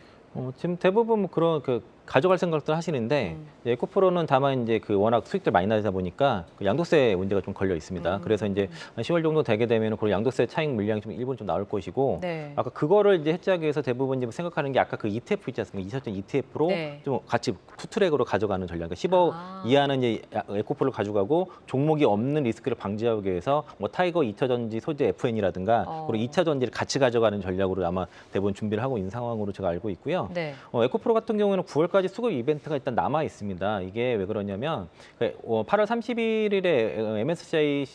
지금 대부분 뭐 그런 가져갈 생각들 하시는데, 에코프로는 다만 이제 워낙 수익들 많이 나다 보니까 양도세 문제가 좀 걸려 있습니다. 그래서 이제 10월 정도 되게 되면 그 양도세 차익 물량이 좀 일본 좀 나올 것이고, 네. 아까 그거를 이제 해지하기 위해서 대부분 이제 생각하는 게 아까 ETF 있지 않습니까? 2차전 ETF로 네. 좀 같이 투트랙으로 가져가는 전략. 그러니까 10억 이하는 이제 에코프로를 가져가고 종목이 없는 리스크를 방지하기 위해서 뭐 타이거 2차 전지 소재 FN이라든가 그리고 2차 전지를 같이 가져가는 전략으로 아마 대부분 준비를 하고 있는 상황으로 제가 알고 있고요. 있고요. 네. 에코프로 같은 경우에는 9월까지 수급 이벤트가 일단 남아 있습니다. 이게 왜 그러냐면 8월 31일에 MSCI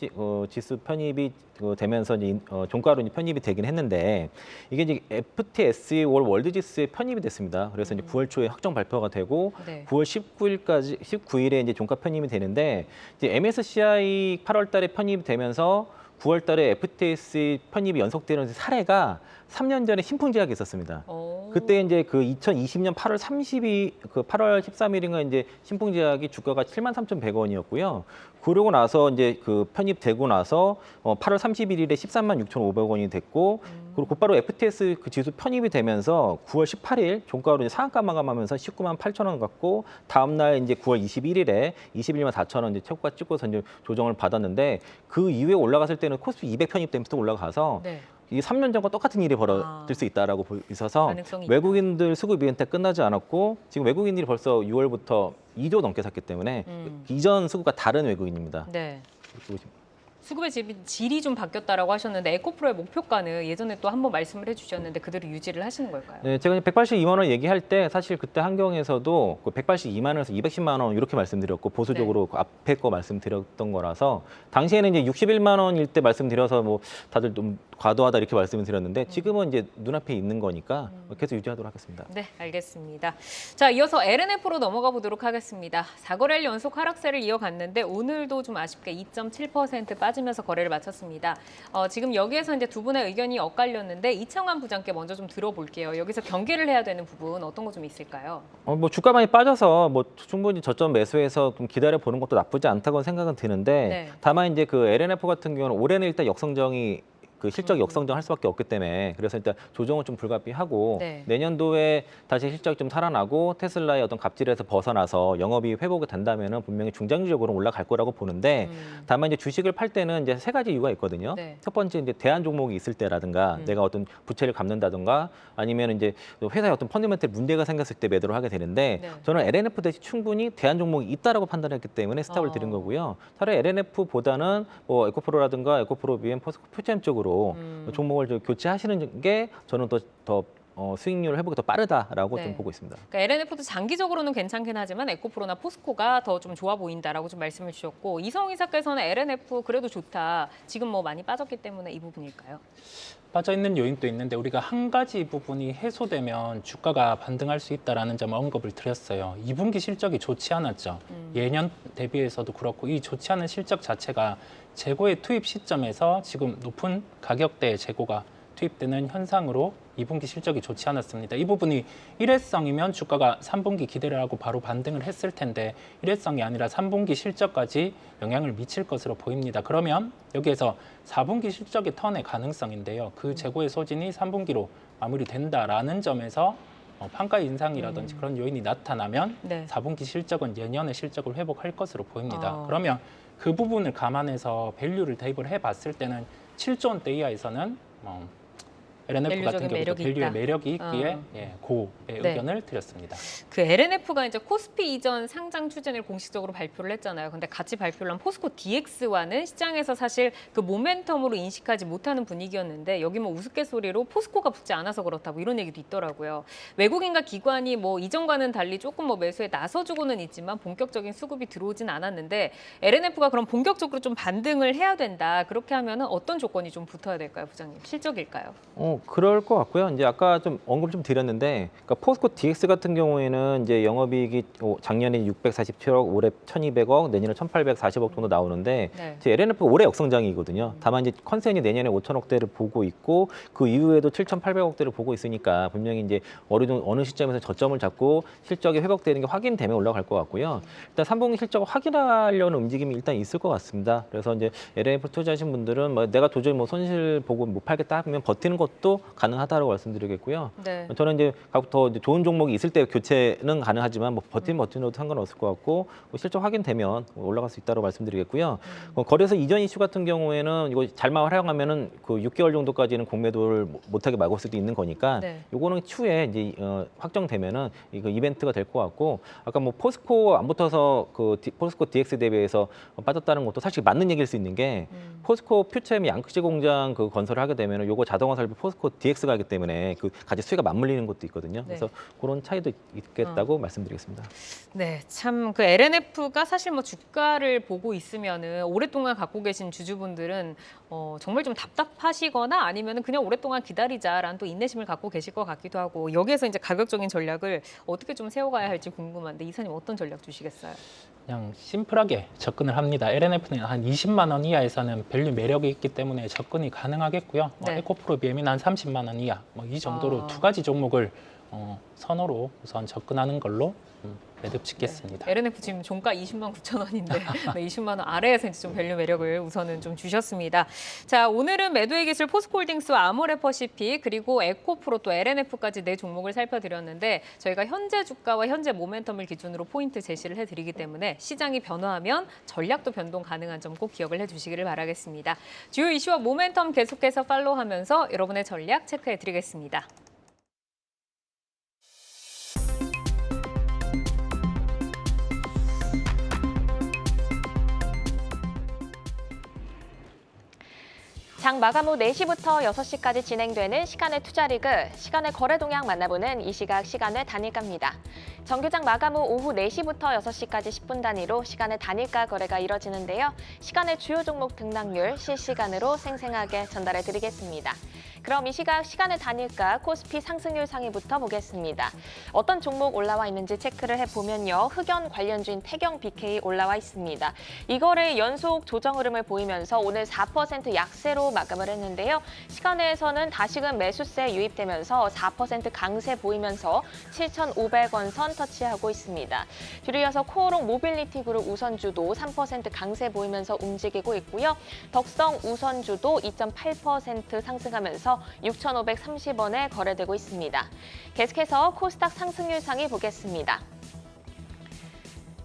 지수 편입이 되면서 이제 종가로 편입이 되긴 했는데 이게 이제 FTSE 월 월드 지수에 편입이 됐습니다. 그래서 이제 9월 초에 확정 발표가 되고 네. 9월 19일에 이제 종가 편입이 되는데 이제 MSCI 8월달에 편입이 되면서 9월달에 FTSE 편입이 연속되는 사례가 3년 전에 신풍제약이 있었습니다. 그때 이제 그 2020년 8월 13일인가 이제 신풍제약이 주가가 73,100원이었고요. 그러고 나서 이제 그 편입되고 나서 8월 31일에 136,500원이 됐고 그리고 곧바로 FTS 그 지수 편입이 되면서 9월 18일 종가로 이제 상한가 마감하면서 198,000원 갔고 다음 날 이제 9월 21일에 21,4,000원 이제 최고가 찍고서 이제 조정을 받았는데 그 이후에 올라갔을 때는 코스피 200 편입되면서 올라가서 네. 이게 3년 전과 똑같은 일이 벌어질 수 있다라고 있어서 가능성이 외국인들 수급 이벤트가 끝나지 않았고 지금 외국인들이 벌써 6월부터 2조 넘게 샀기 때문에 이전 수급과 다른 외국인입니다. 네. 수급의 질이 좀 바뀌었다라고 하셨는데 에코프로의 목표가는 예전에 또 한 번 말씀을 해주셨는데 그대로 유지를 하시는 걸까요? 네, 제가 182만 원 얘기할 때 사실 그때 한경에서도 182만 원에서 210만 원 이렇게 말씀드렸고 보수적으로 그 앞에 거 말씀드렸던 거라서 당시에는 이제 61만 원일 때 말씀드려서 뭐 다들 좀 과도하다 이렇게 말씀을 드렸는데 지금은 이제 눈앞에 있는 거니까 계속 유지하도록 하겠습니다. 네, 알겠습니다. 자, 이어서 LNF로 넘어가 보도록 하겠습니다. 4거래일 연속 하락세를 이어갔는데 오늘도 좀 아쉽게 2.7% 빠지면서 거래를 마쳤습니다. 지금 여기에서 이제 두 분의 의견이 엇갈렸는데 이창환 부장께 먼저 좀 들어볼게요. 여기서 경계를 해야 되는 부분 어떤 거 좀 있을까요? 뭐 주가 많이 빠져서 뭐 충분히 저점 매수해서 좀 기다려 보는 것도 나쁘지 않다고 생각은 드는데 네. 다만 이제 그 LNF 같은 경우는 올해는 일단 역성정이 그 실적 역성정 할 수밖에 없기 때문에 그래서 일단 조정은 좀 불가피하고 네. 내년도에 다시 실적이 좀 살아나고 테슬라의 어떤 갑질에서 벗어나서 영업이 회복이 된다면은 분명히 중장기적으로 올라갈 거라고 보는데 다만 이제 주식을 팔 때는 이제 세 가지 이유가 있거든요. 네. 첫 번째 이제 대안 종목이 있을 때라든가 내가 어떤 부채를 갚는다든가 아니면 이제 회사에 어떤 펀더멘털 문제가 생겼을 때 매도를 하게 되는데 네. 저는 LNF 대신 충분히 대안 종목이 있다라고 판단했기 때문에 스탑을 드린 거고요. 차라리 LNF보다는 뭐 에코프로라든가 에코프로 BM 포스코 표챔 쪽으로 종목을 좀 교체하시는 게 저는 더 수익률 회복이 더 빠르다라고 네. 좀 보고 있습니다. 그러니까 LNF도 장기적으로는 괜찮긴 하지만 에코프로나 포스코가 더 좀 좋아 보인다라고 좀 말씀을 주셨고 이성 이사께서는 LNF 그래도 좋다. 지금 뭐 많이 빠졌기 때문에 이 부분일까요? 빠져 있는 요인도 있는데 우리가 한 가지 부분이 해소되면 주가가 반등할 수 있다라는 점을 언급을 드렸어요. 2분기 실적이 좋지 않았죠. 예년 대비해서도 그렇고 이 좋지 않은 실적 자체가 재고의 투입 시점에서 지금 높은 가격대의 재고가 투입되는 현상으로 2분기 실적이 좋지 않았습니다. 이 부분이 일회성이면 주가가 3분기 기대를 하고 바로 반등을 했을 텐데 일회성이 아니라 3분기 실적까지 영향을 미칠 것으로 보입니다. 그러면 여기에서 4분기 실적의 턴의 가능성인데요. 그 재고의 소진이 3분기로 마무리된다라는 점에서 판가 인상이라든지 그런 요인이 나타나면 네. 4분기 실적은 예년의 실적을 회복할 것으로 보입니다. 그러면 그 부분을 감안해서 밸류를 대입을 해봤을 때는 7조 원대 이하에서는 LNF 같은 경우도 밸류의 매력이 있기에 고의 의견을 드렸습니다. 그 LNF가 이제 코스피 이전 상장 추진을 공식적으로 발표를 했잖아요. 근데 같이 발표를 한 포스코 DX와는 시장에서 사실 그 모멘텀으로 인식하지 못하는 분위기였는데 여기 뭐 우스갯소리로 포스코가 붙지 않아서 그렇다고 이런 얘기도 있더라고요. 외국인과 기관이 뭐 이전과는 달리 조금 뭐 매수에 나서주고는 있지만 본격적인 수급이 들어오진 않았는데 LNF가 그럼 본격적으로 좀 반등을 해야 된다. 그렇게 하면은 어떤 조건이 좀 붙어야 될까요, 부장님? 실적일까요? 그럴 것 같고요. 이제 아까 좀 언급 좀 드렸는데, 그러니까 포스코 DX 같은 경우에는 이제 영업이익이 작년에 647억, 올해 1,200억, 내년에 1,840억 정도 나오는데, 네. 이제 LNF가 올해 역성장이거든요. 다만 이제 컨센이 내년에 5천억대를 보고 있고, 그 이후에도 7,800억대를 보고 있으니까 분명히 이제 어느 시점에서 저점을 잡고 실적이 회복되는 게 확인되면 올라갈 것 같고요. 일단 3분기 실적을 확인하려는 움직임이 일단 있을 것 같습니다. 그래서 이제 LNF 투자하신 분들은 뭐 내가 도저히 뭐 손실 보고 못 팔겠다 하면 버티는 것도 가능하다고 말씀드리겠고요. 네. 저는 이제 더 이제 좋은 종목이 있을 때 교체는 가능하지만 뭐 버티는 것도 상관없을 것 같고 뭐 실적 확인되면 올라갈 수 있다고 말씀드리겠고요. 거래소 이전 이슈 같은 경우에는 이거 잘만 활용하면은 그 6개월 정도까지는 공매도를 못하게 막을 수도 있는 거니까 네. 요거는 추후에 이제 확정되면은 이거 이벤트가 될 것 같고 아까 뭐 포스코 안 붙어서 그 포스코 DX 대비해서 빠졌다는 것도 사실 맞는 얘기일 수 있는 게 포스코 퓨처엠 양크제 공장 그 건설을 하게 되면은 요거 자동화 설비 포스코 DX가 하기 때문에 그 가치 수혜가 맞물리는 것도 있거든요. 네. 그래서 그런 차이도 있겠다고 말씀드리겠습니다. 네, 참 그 LNF가 사실 뭐 주가를 보고 있으면은 오랫동안 갖고 계신 주주분들은 정말 좀 답답하시거나 아니면은 그냥 오랫동안 기다리자라는 또 인내심을 갖고 계실 것 같기도 하고 여기에서 이제 가격적인 전략을 어떻게 좀 세워가야 할지 궁금한데 이사님 어떤 전략 주시겠어요? 그냥 심플하게 접근을 합니다. LNF는 한 20만 원 이하에서는 밸류 매력이 있기 때문에 접근이 가능하겠고요. 네. 에코프로 BM은 한 30만 원 이하, 이 정도로 아. 두 가지 종목을 선호로 우선 접근하는 걸로 매듭 짓겠습니다. LNF 지금 종가 20만 9천 원인데 네, 20만 원 아래에서 이제 좀 밸류 매력을 우선은 좀 주셨습니다. 자, 오늘은 매도의 기술 포스코홀딩스와 아모레퍼시픽 그리고 에코프로 또 LNF까지 네 종목을 살펴드렸는데 저희가 현재 주가와 현재 모멘텀을 기준으로 포인트 제시를 해드리기 때문에 시장이 변화하면 전략도 변동 가능한 점 꼭 기억을 해주시기를 바라겠습니다. 주요 이슈와 모멘텀 계속해서 팔로우하면서 여러분의 전략 체크해드리겠습니다. 장 마감 후 4시부터 6시까지 진행되는 시간의 투자리그, 시간의 거래 동향 만나보는 이 시각 시간의 단일가입니다. 정규장 마감 후 오후 4시부터 6시까지 10분 단위로 시간의 단일가 거래가 이뤄지는데요. 시간의 주요 종목 등락률 실시간으로 생생하게 전달해 드리겠습니다. 그럼 이 시각 시간의 단일가 코스피 상승률 상위부터 보겠습니다. 어떤 종목 올라와 있는지 체크를 해보면요. 흑연 관련주인 태경 BK 올라와 있습니다. 이거를 연속 조정 흐름을 보이면서 오늘 4% 약세로 마감을 했는데요. 시간외에서는 다시금 매수세 유입되면서 4% 강세 보이면서 7,500원 선 터치하고 있습니다. 뒤로 이어서 코오롱 모빌리티 그룹 우선주도 3% 강세 보이면서 움직이고 있고요. 덕성 우선주도 2.8% 상승하면서 6,530원에 거래되고 있습니다. 계속해서 코스닥 상승률 상위 보겠습니다.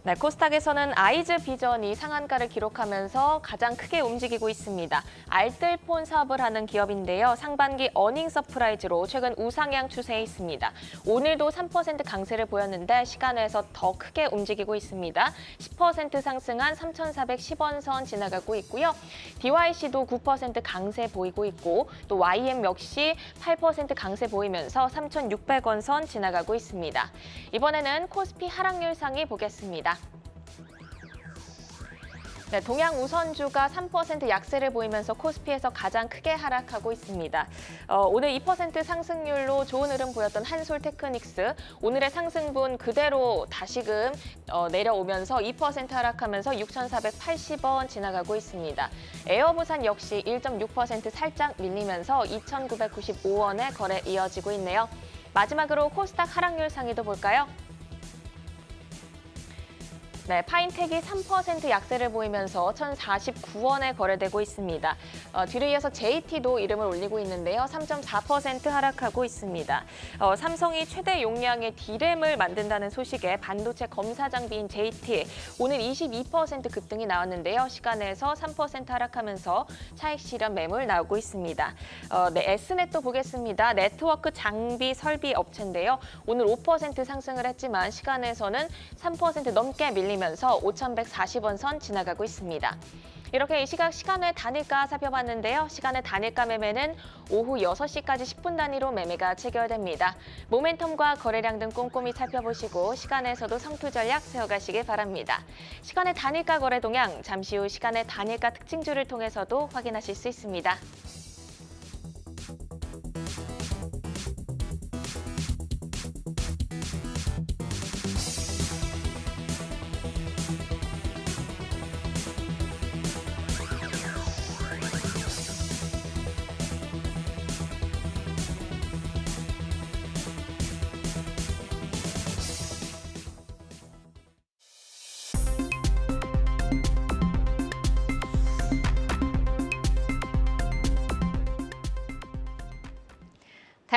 네, 코스닥에서는 아이즈 비전이 상한가를 기록하면서 가장 크게 움직이고 있습니다. 알뜰폰 사업을 하는 기업인데요. 상반기 어닝 서프라이즈로 최근 우상향 추세에 있습니다. 오늘도 3% 강세를 보였는데 시간에서 더 크게 움직이고 있습니다. 10% 상승한 3,410원 선 지나가고 있고요. DYC도 9% 강세 보이고 있고 또 YM 역시 8% 강세 보이면서 3,600원 선 지나가고 있습니다. 이번에는 코스피 하락률 상위 보겠습니다. 네, 동양 우선주가 3% 약세를 보이면서 코스피에서 가장 크게 하락하고 있습니다. 오늘 2% 상승률로 좋은 흐름 보였던 한솔테크닉스, 오늘의 상승분 그대로 다시금 내려오면서 2% 하락하면서 6,480원 지나가고 있습니다. 에어부산 역시 1.6% 살짝 밀리면서 2,995원에 거래 이어지고 있네요. 마지막으로 코스닥 하락률 상위도 볼까요? 네, 파인텍이 3% 약세를 보이면서 1,049원에 거래되고 있습니다. 뒤로 이어서 JT도 이름을 올리고 있는데요. 3.4% 하락하고 있습니다. 삼성이 최대 용량의 D램을 만든다는 소식에 반도체 검사 장비인 JT, 오늘 22% 급등이 나왔는데요. 시간에서 3% 하락하면서 차익 실현 매물 나오고 있습니다. 네, S넷도 보겠습니다. 네트워크 장비 설비 업체인데요. 오늘 5% 상승을 했지만 시간에서는 3% 넘게 밀리면서 5,140원 선 지나가고 있습니다. 이렇게 이 시각 시간의 단일가 살펴봤는데요. 시간의 단일가 매매는 오후 6시까지 10분 단위로 매매가 체결됩니다. 모멘텀과 거래량 등 꼼꼼히 살펴보시고 시간에서도 성투 전략 세워가시길 바랍니다. 시간의 단일가 거래 동향, 잠시 후 시간의 단일가 특징주를 통해서도 확인하실 수 있습니다.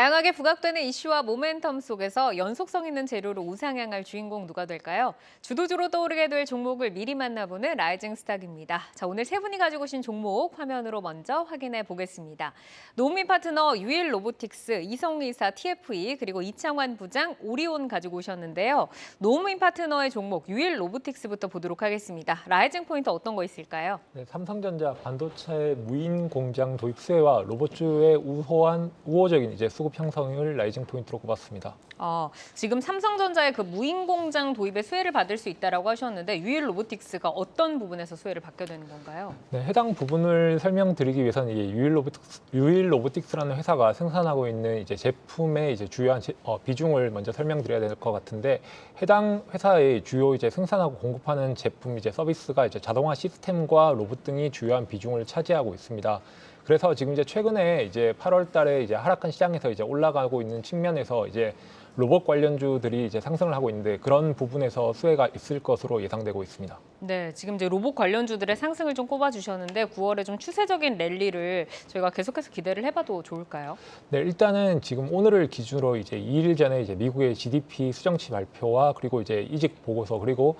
다양하게 부각되는 이슈와 모멘텀 속에서 연속성 있는 재료로 우상향할 주인공 누가 될까요? 주도주로 떠오르게 될 종목을 미리 만나보는 라이징 스탁입니다. 자, 오늘 세 분이 가지고 오신 종목 화면으로 먼저 확인해 보겠습니다. 노무민 파트너 유일 로보틱스, 이성우 이사 TFE, 그리고 이창환 부장 오리온 가지고 오셨는데요. 노무민 파트너의 종목 유일 로보틱스부터 보도록 하겠습니다. 라이징 포인트 어떤 거 있을까요? 네, 삼성전자 반도체 무인 공장 도입 수혜와 로봇주의 우호적인 수급 형성을 라이징 포인트로 꼽았습니다. 지금 삼성전자의 그 무인 공장 도입에 수혜를 받을 수 있다라고 하셨는데 유일 로보틱스가 어떤 부분에서 수혜를 받게 되는 건가요? 네, 해당 부분을 설명드리기 위해서는 유일 로보틱스라는 회사가 생산하고 있는 제품의 주요한 비중을 먼저 설명드려야 될 것 같은데, 해당 회사의 주요 생산하고 공급하는 제품 서비스가 자동화 시스템과 로봇 등이 주요한 비중을 차지하고 있습니다. 그래서 지금 최근에 8월 달에 하락한 시장에서 올라가고 있는 측면에서 로봇 관련주들이 상승을 하고 있는데, 그런 부분에서 수혜가 있을 것으로 예상되고 있습니다. 네, 지금 로봇 관련주들의 상승을 좀 꼽아주셨는데 9월에 좀 추세적인 랠리를 저희가 계속해서 기대를 해봐도 좋을까요? 네, 일단은 지금 오늘을 기준으로 2일 전에 미국의 GDP 수정치 발표와 그리고 이직 보고서, 그리고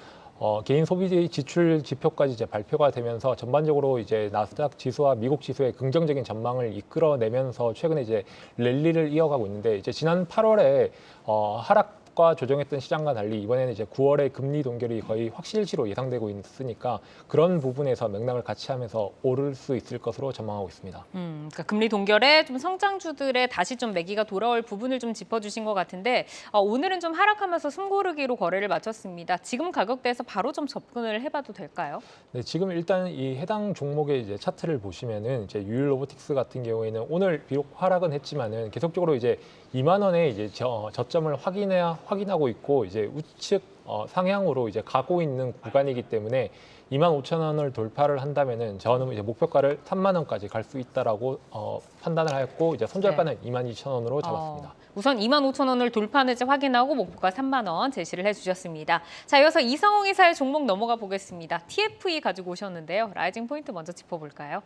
개인 소비 지출 지표까지 발표가 되면서 전반적으로 나스닥 지수와 미국 지수의 긍정적인 전망을 이끌어내면서 최근에 랠리를 이어가고 있는데, 지난 8월에 하락과 조정했던 시장과 달리 이번에는 9월에 금리 동결이 거의 확실시로 예상되고 있으니까 그런 부분에서 맥락을 같이 하면서 오를 수 있을 것으로 전망하고 있습니다. 그러니까 금리 동결에 좀 성장주들의 다시 좀 매기가 돌아올 부분을 좀 짚어주신 것 같은데, 오늘은 좀 하락하면서 숨고르기로 거래를 마쳤습니다. 지금 가격대에서 바로 좀 접근을 해봐도 될까요? 네, 지금 일단 이 해당 종목의 차트를 보시면은 유일 로보틱스 같은 경우에는 오늘 비록 하락은 했지만은 계속적으로 2만 원의 저점을 확인하고 있고 우측 상향으로 가고 있는 구간이기 때문에 25,000원을 돌파를 한다면은 저는 목표가를 3만 원까지 갈 수 있다라고 판단을 하였고 손절가는 22,000원으로 잡았습니다. 우선 25,000원을 돌파하는지 확인하고 목표가 3만 원 제시를 해주셨습니다. 자, 이어서 이성우 이사의 종목 넘어가 보겠습니다. TFE 가지고 오셨는데요. 라이징 포인트 먼저 짚어볼까요?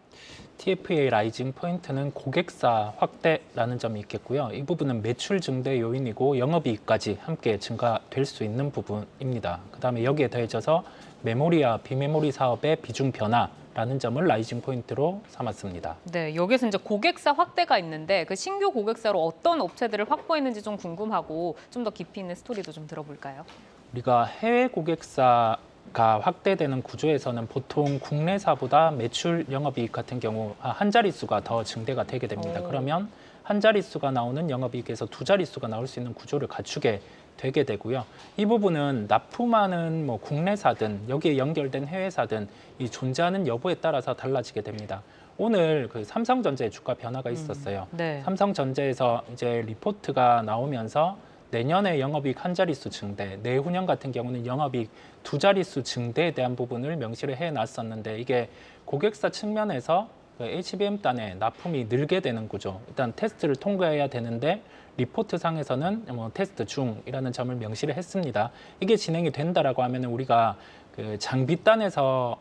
TFE의 라이징 포인트는 고객사 확대라는 점이 있겠고요. 이 부분은 매출 증대 요인이고 영업이익까지 함께 증가될 수 있는 부분입니다. 그다음에 여기에 더해져서 메모리와 비메모리 사업의 비중 변화라는 점을 라이징 포인트로 삼았습니다. 네, 여기서 고객사 확대가 있는데 그 신규 고객사로 어떤 업체들을 확보했는지 좀 궁금하고 좀 더 깊이 있는 스토리도 좀 들어볼까요? 우리가 해외 고객사가 확대되는 구조에서는 보통 국내사보다 매출 영업이익 같은 경우 한 자릿수가 더 증대가 되게 됩니다. 그러면 한 자릿수가 나오는 영업이익에서 두 자릿수가 나올 수 있는 구조를 갖추게 되게 되고요. 이 부분은 납품하는 국내사든 여기에 연결된 해외사든 이 존재하는 여부에 따라서 달라지게 됩니다. 오늘 그 삼성전자의 주가 변화가 있었어요. 네. 삼성전자에서 리포트가 나오면서 내년에 영업이익 한 자릿수 증대, 내후년 같은 경우는 영업이익 두 자릿수 증대에 대한 부분을 명시를 해놨었는데, 이게 고객사 측면에서 HBM단에 납품이 늘게 되는 구조. 일단 테스트를 통과해야 되는데 리포트 상에서는 테스트 중이라는 점을 명시를 했습니다. 이게 진행이 된다라고 하면 우리가 그 장비단에서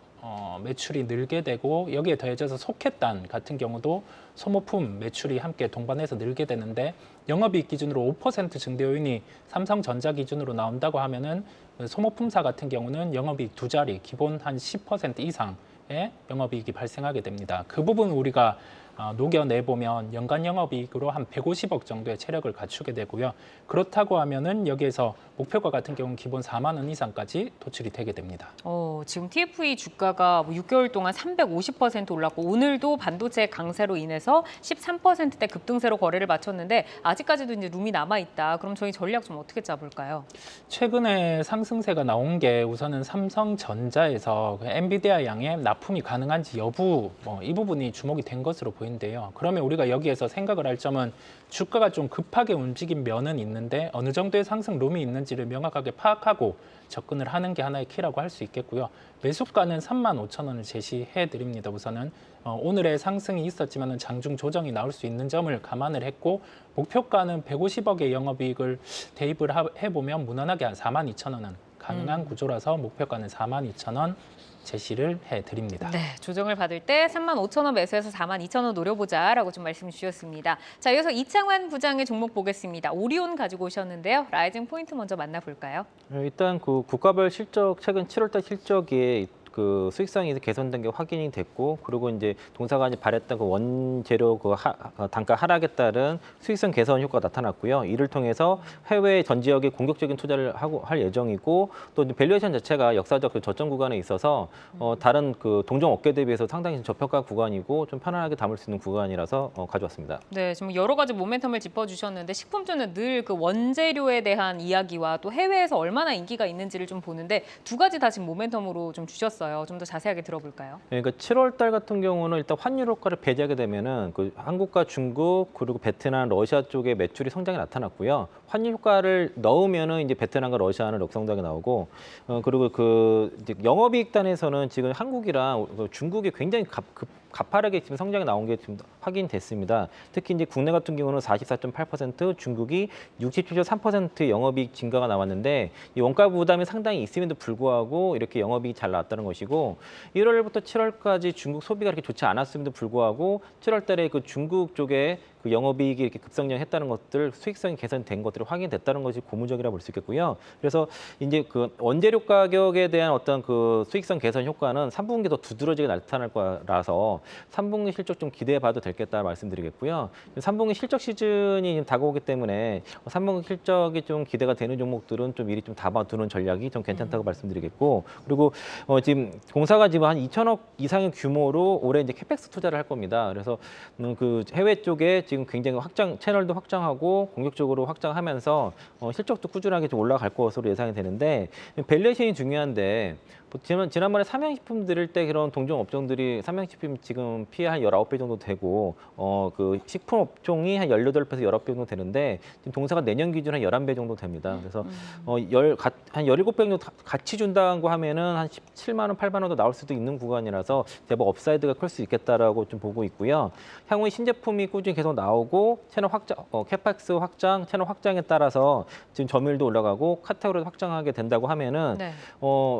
매출이 늘게 되고, 여기에 더해져서 소켓단 같은 경우도 소모품 매출이 함께 동반해서 늘게 되는데, 영업이익 기준으로 5% 증대 요인이 삼성전자 기준으로 나온다고 하면은 소모품사 같은 경우는 영업이익 두 자리, 기본 한 10% 이상의 영업이익이 발생하게 됩니다. 그 부분 우리가 녹여내보면 연간 영업이익으로 한 150억 정도의 체력을 갖추게 되고요. 그렇다고 하면은 여기에서 목표가 같은 경우는 기본 4만 원 이상까지 도출이 되게 됩니다. 지금 TFE 주가가 6개월 동안 350% 올랐고 오늘도 반도체 강세로 인해서 13%대 급등세로 거래를 마쳤는데 아직까지도 룸이 남아있다. 그럼 저희 전략 좀 어떻게 짜볼까요? 최근에 상승세가 나온 게 우선은 삼성전자에서 엔비디아 양의 납품이 가능한지 여부 이 부분이 주목이 된 것으로 보이는데요. 그러면 우리가 여기에서 생각을 할 점은 주가가 좀 급하게 움직인 면은 있는데 어느 정도의 상승 룸이 있는지를 명확하게 파악하고 접근을 하는 게 하나의 키라고 할 수 있겠고요. 매수가는 35,000원을 제시해 드립니다. 우선은 오늘의 상승이 있었지만 장중 조정이 나올 수 있는 점을 감안을 했고, 목표가는 150억의 영업이익을 대입을 해보면 무난하게 한 42,000원은 가능한 구조라서 목표가는 42,000원 제시를 해드립니다. 네, 조정을 받을 때 35,000원 매수해서 42,000원 노려보자라고 좀 말씀 주셨습니다. 자, 이어서 이창환 부장의 종목 보겠습니다. 오리온 가지고 오셨는데요. 라이징 포인트 먼저 만나볼까요? 일단 그 국가별 실적 최근 7월달 실적이 그 수익성이 개선된 게 확인이 됐고, 그리고 이제 동사가 이제 발했던 그 원재료 단가 하락에 따른 수익성 개선 효과가 나타났고요. 이를 통해서 해외 전 지역에 공격적인 투자를 할 예정이고, 또 밸류에이션 자체가 역사적 그 저점 구간에 있어서 다른 그 동종 업계 대비해서 상당히 저평가 구간이고 좀 편안하게 담을 수 있는 구간이라서 가져왔습니다. 네, 지금 여러 가지 모멘텀을 짚어주셨는데 식품주는 늘 그 원재료에 대한 이야기와 또 해외에서 얼마나 인기가 있는지를 좀 보는데 두 가지 다 지금 모멘텀으로 좀 주셨어요. 좀 더 자세하게 들어볼까요? 그러니까 7월 달 같은 경우는 일단 환율 효과를 배제하게 되면은 그 한국과 중국 그리고 베트남, 러시아 쪽의 매출이 성장이 나타났고요. 환율 효과를 넣으면은 이제 베트남과 러시아는 역성장이 나오고, 그리고 그 이제 영업이익단에서는 지금 한국이랑 중국이 굉장히 가파르게 지금 성장이 나온 게 지금 확인됐습니다. 특히 이제 국내 같은 경우는 44.8%, 중국이 67.3% 영업이익 증가가 나왔는데 이 원가 부담이 상당히 있음에도 불구하고 이렇게 영업이익이 잘 나왔다는 것이고, 1월부터 7월까지 중국 소비가 그렇게 좋지 않았음에도 불구하고 7월 달에 그 중국 쪽에 그 영업이익이 이렇게 급성장했다는 것들, 수익성이 개선된 것들이 확인됐다는 것이 고무적이라 볼 수 있겠고요. 그래서 이제 그 원재료 가격에 대한 어떤 그 수익성 개선 효과는 3분기 더 두드러지게 나타날 거라서 3분기 실적 좀 기대해봐도 되겠다 말씀드리겠고요. 3분기 실적 시즌이 다가오기 때문에 3분기 실적이 좀 기대가 되는 종목들은 좀 미리 좀 담아두는 전략이 좀 괜찮다고 말씀드리겠고, 그리고 지금 공사가 지금 한 2천억 이상의 규모로 올해 이제 캐펙스 투자를 할 겁니다. 그래서 그 해외 쪽에 지금 굉장히 채널도 확장하고 공격적으로 확장하면서 실적도 꾸준하게 좀 올라갈 것으로 예상이 되는데, 밸류에이션이 중요한데 지난번에 삼양식품 들을 때 그런 동종 업종들이 삼양식품 지금 PE 한 19배 정도 되고 그 식품 업종이 한 18배에서 19배 정도 되는데 지금 동사가 내년 기준 한 11배 정도 됩니다. 그래서 한 17배 정도 같이 준다고 하면은 한 17만 원, 8만 원도 나올 수도 있는 구간이라서 제법 업사이드가 클 수 있겠다라고 좀 보고 있고요. 향후에 신제품이 꾸준히 계속 나오고 채널 확장, 캐펙스 확장, 채널 확장에 따라서 지금 점유율도 올라가고 카테고리도 확장하게 된다고 하면은 네.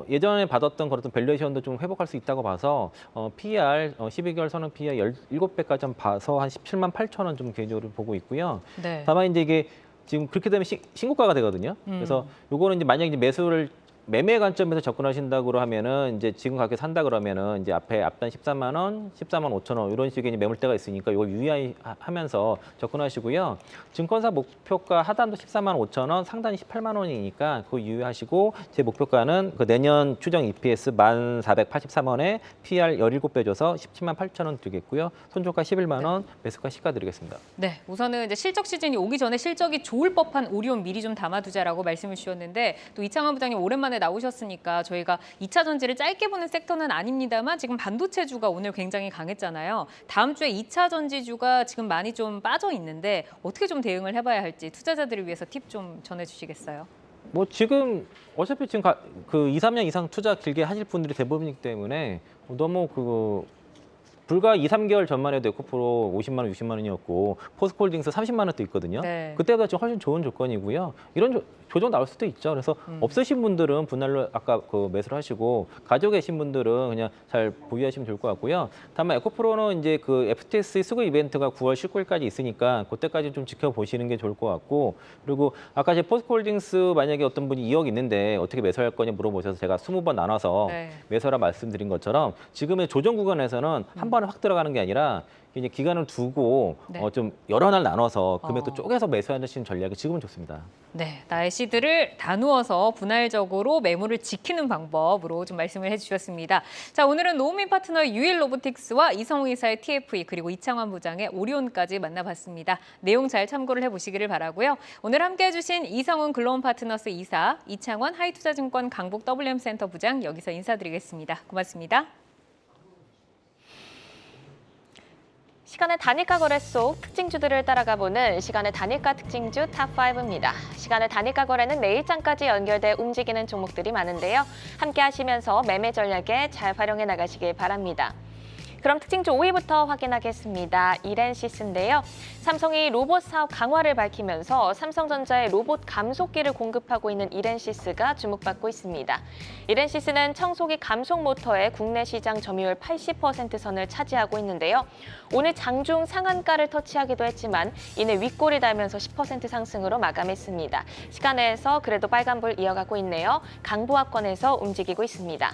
예전에 받았던 그런 밸류에이션도 좀 회복할 수 있다고 봐서 PER 12개월 선언 PER 17배까지 좀 봐서 한 17만 8천 원 좀 개인적으로 보고 있고요. 네. 다만 이제 이게 지금 그렇게 되면 신고가가 되거든요. 그래서 요거는 이제 만약에 매수를 매매 관점에서 접근하신다고 하면은 이제 지금 가격에 산다 그러면은 이제 앞단 13만 원, 14만 5천 원 이런 식의 매물대가 있으니까 이걸 유의하면서 접근하시고요. 증권사 목표가 하단도 14만 5천 원, 상단이 18만 원이니까 그거 유의하시고, 제 목표가는 그 내년 추정 EPS 1,483원에 PER 17배 줘서 17만 8천 원 드리겠고요. 손절가 11만 원, 매수가 시가 드리겠습니다. 네, 우선은 이제 실적 시즌이 오기 전에 실적이 좋을 법한 오리온 미리 좀 담아두자라고 말씀을 주셨는데, 또 이창환 부장님 오랜만에 나오셨으니까 저희가 2차 전지를 짧게 보는 섹터는 아닙니다만 지금 반도체주가 오늘 굉장히 강했잖아요. 다음 주에 2차 전지주가 지금 많이 좀 빠져 있는데 어떻게 좀 대응을 해봐야 할지 투자자들을 위해서 팁 좀 전해주시겠어요? 뭐 지금 어차피 지금 그 2, 3년 이상 투자 길게 하실 분들이 대부분이기 때문에 너무 불과 2, 3개월 전만 해도 에코프로 50만 원, 60만 원이었고 포스코홀딩스 30만 원도 있거든요. 네. 그때보다 지금 훨씬 좋은 조건이고요. 이런 조정 나올 수도 있죠. 그래서 없으신 분들은 분할로 아까 그 매수를 하시고, 가지고 계신 분들은 그냥 잘 보유하시면 좋을 것 같고요. 다만 에코프로는 이제 그 FTSE 수급 이벤트가 9월 19일까지 있으니까 그때까지 좀 지켜보시는 게 좋을 것 같고, 그리고 아까 제 포스코홀딩스 만약에 어떤 분이 2억 있는데 어떻게 매수할 거냐 물어보셔서 제가 20번 나눠서 네. 매수하라 말씀드린 것처럼 지금의 조정 구간에서는 한 번에 확 들어가는 게 아니라 이제 기간을 두고 네. 좀 여러 날 나눠서 금액도 쪼개서 매수하시는 전략이 지금은 좋습니다. 네, 나의 시드를 나누어서 분할적으로 매물을 지키는 방법으로 좀 말씀을 해주셨습니다. 자, 오늘은 노우민 파트너 유일 로보틱스와 이성우 이사의 TFE 그리고 이창환 부장의 오리온까지 만나봤습니다. 내용 잘 참고를 해보시기를 바라고요. 오늘 함께해 주신 이성훈 글로온 파트너스 이사, 이창환 하이투자증권 강북 WM센터 부장 여기서 인사드리겠습니다. 고맙습니다. 시간의 단일가 거래 속 특징주들을 따라가 보는 시간의 단일가 특징주 탑5입니다. 시간의 단일가 거래는 내일장까지 연결돼 움직이는 종목들이 많은데요. 함께 하시면서 매매 전략에 잘 활용해 나가시길 바랍니다. 그럼 특징주 5위부터 확인하겠습니다. 이렌시스인데요. 삼성이 로봇 사업 강화를 밝히면서 삼성전자의 로봇 감속기를 공급하고 있는 이렌시스가 주목받고 있습니다. 이렌시스는 청소기 감속 모터의 국내 시장 점유율 80% 선을 차지하고 있는데요. 오늘 장중 상한가를 터치하기도 했지만 이내 윗골이 달면서 10% 상승으로 마감했습니다. 시간에서 그래도 빨간불 이어가고 있네요. 강보합권에서 움직이고 있습니다.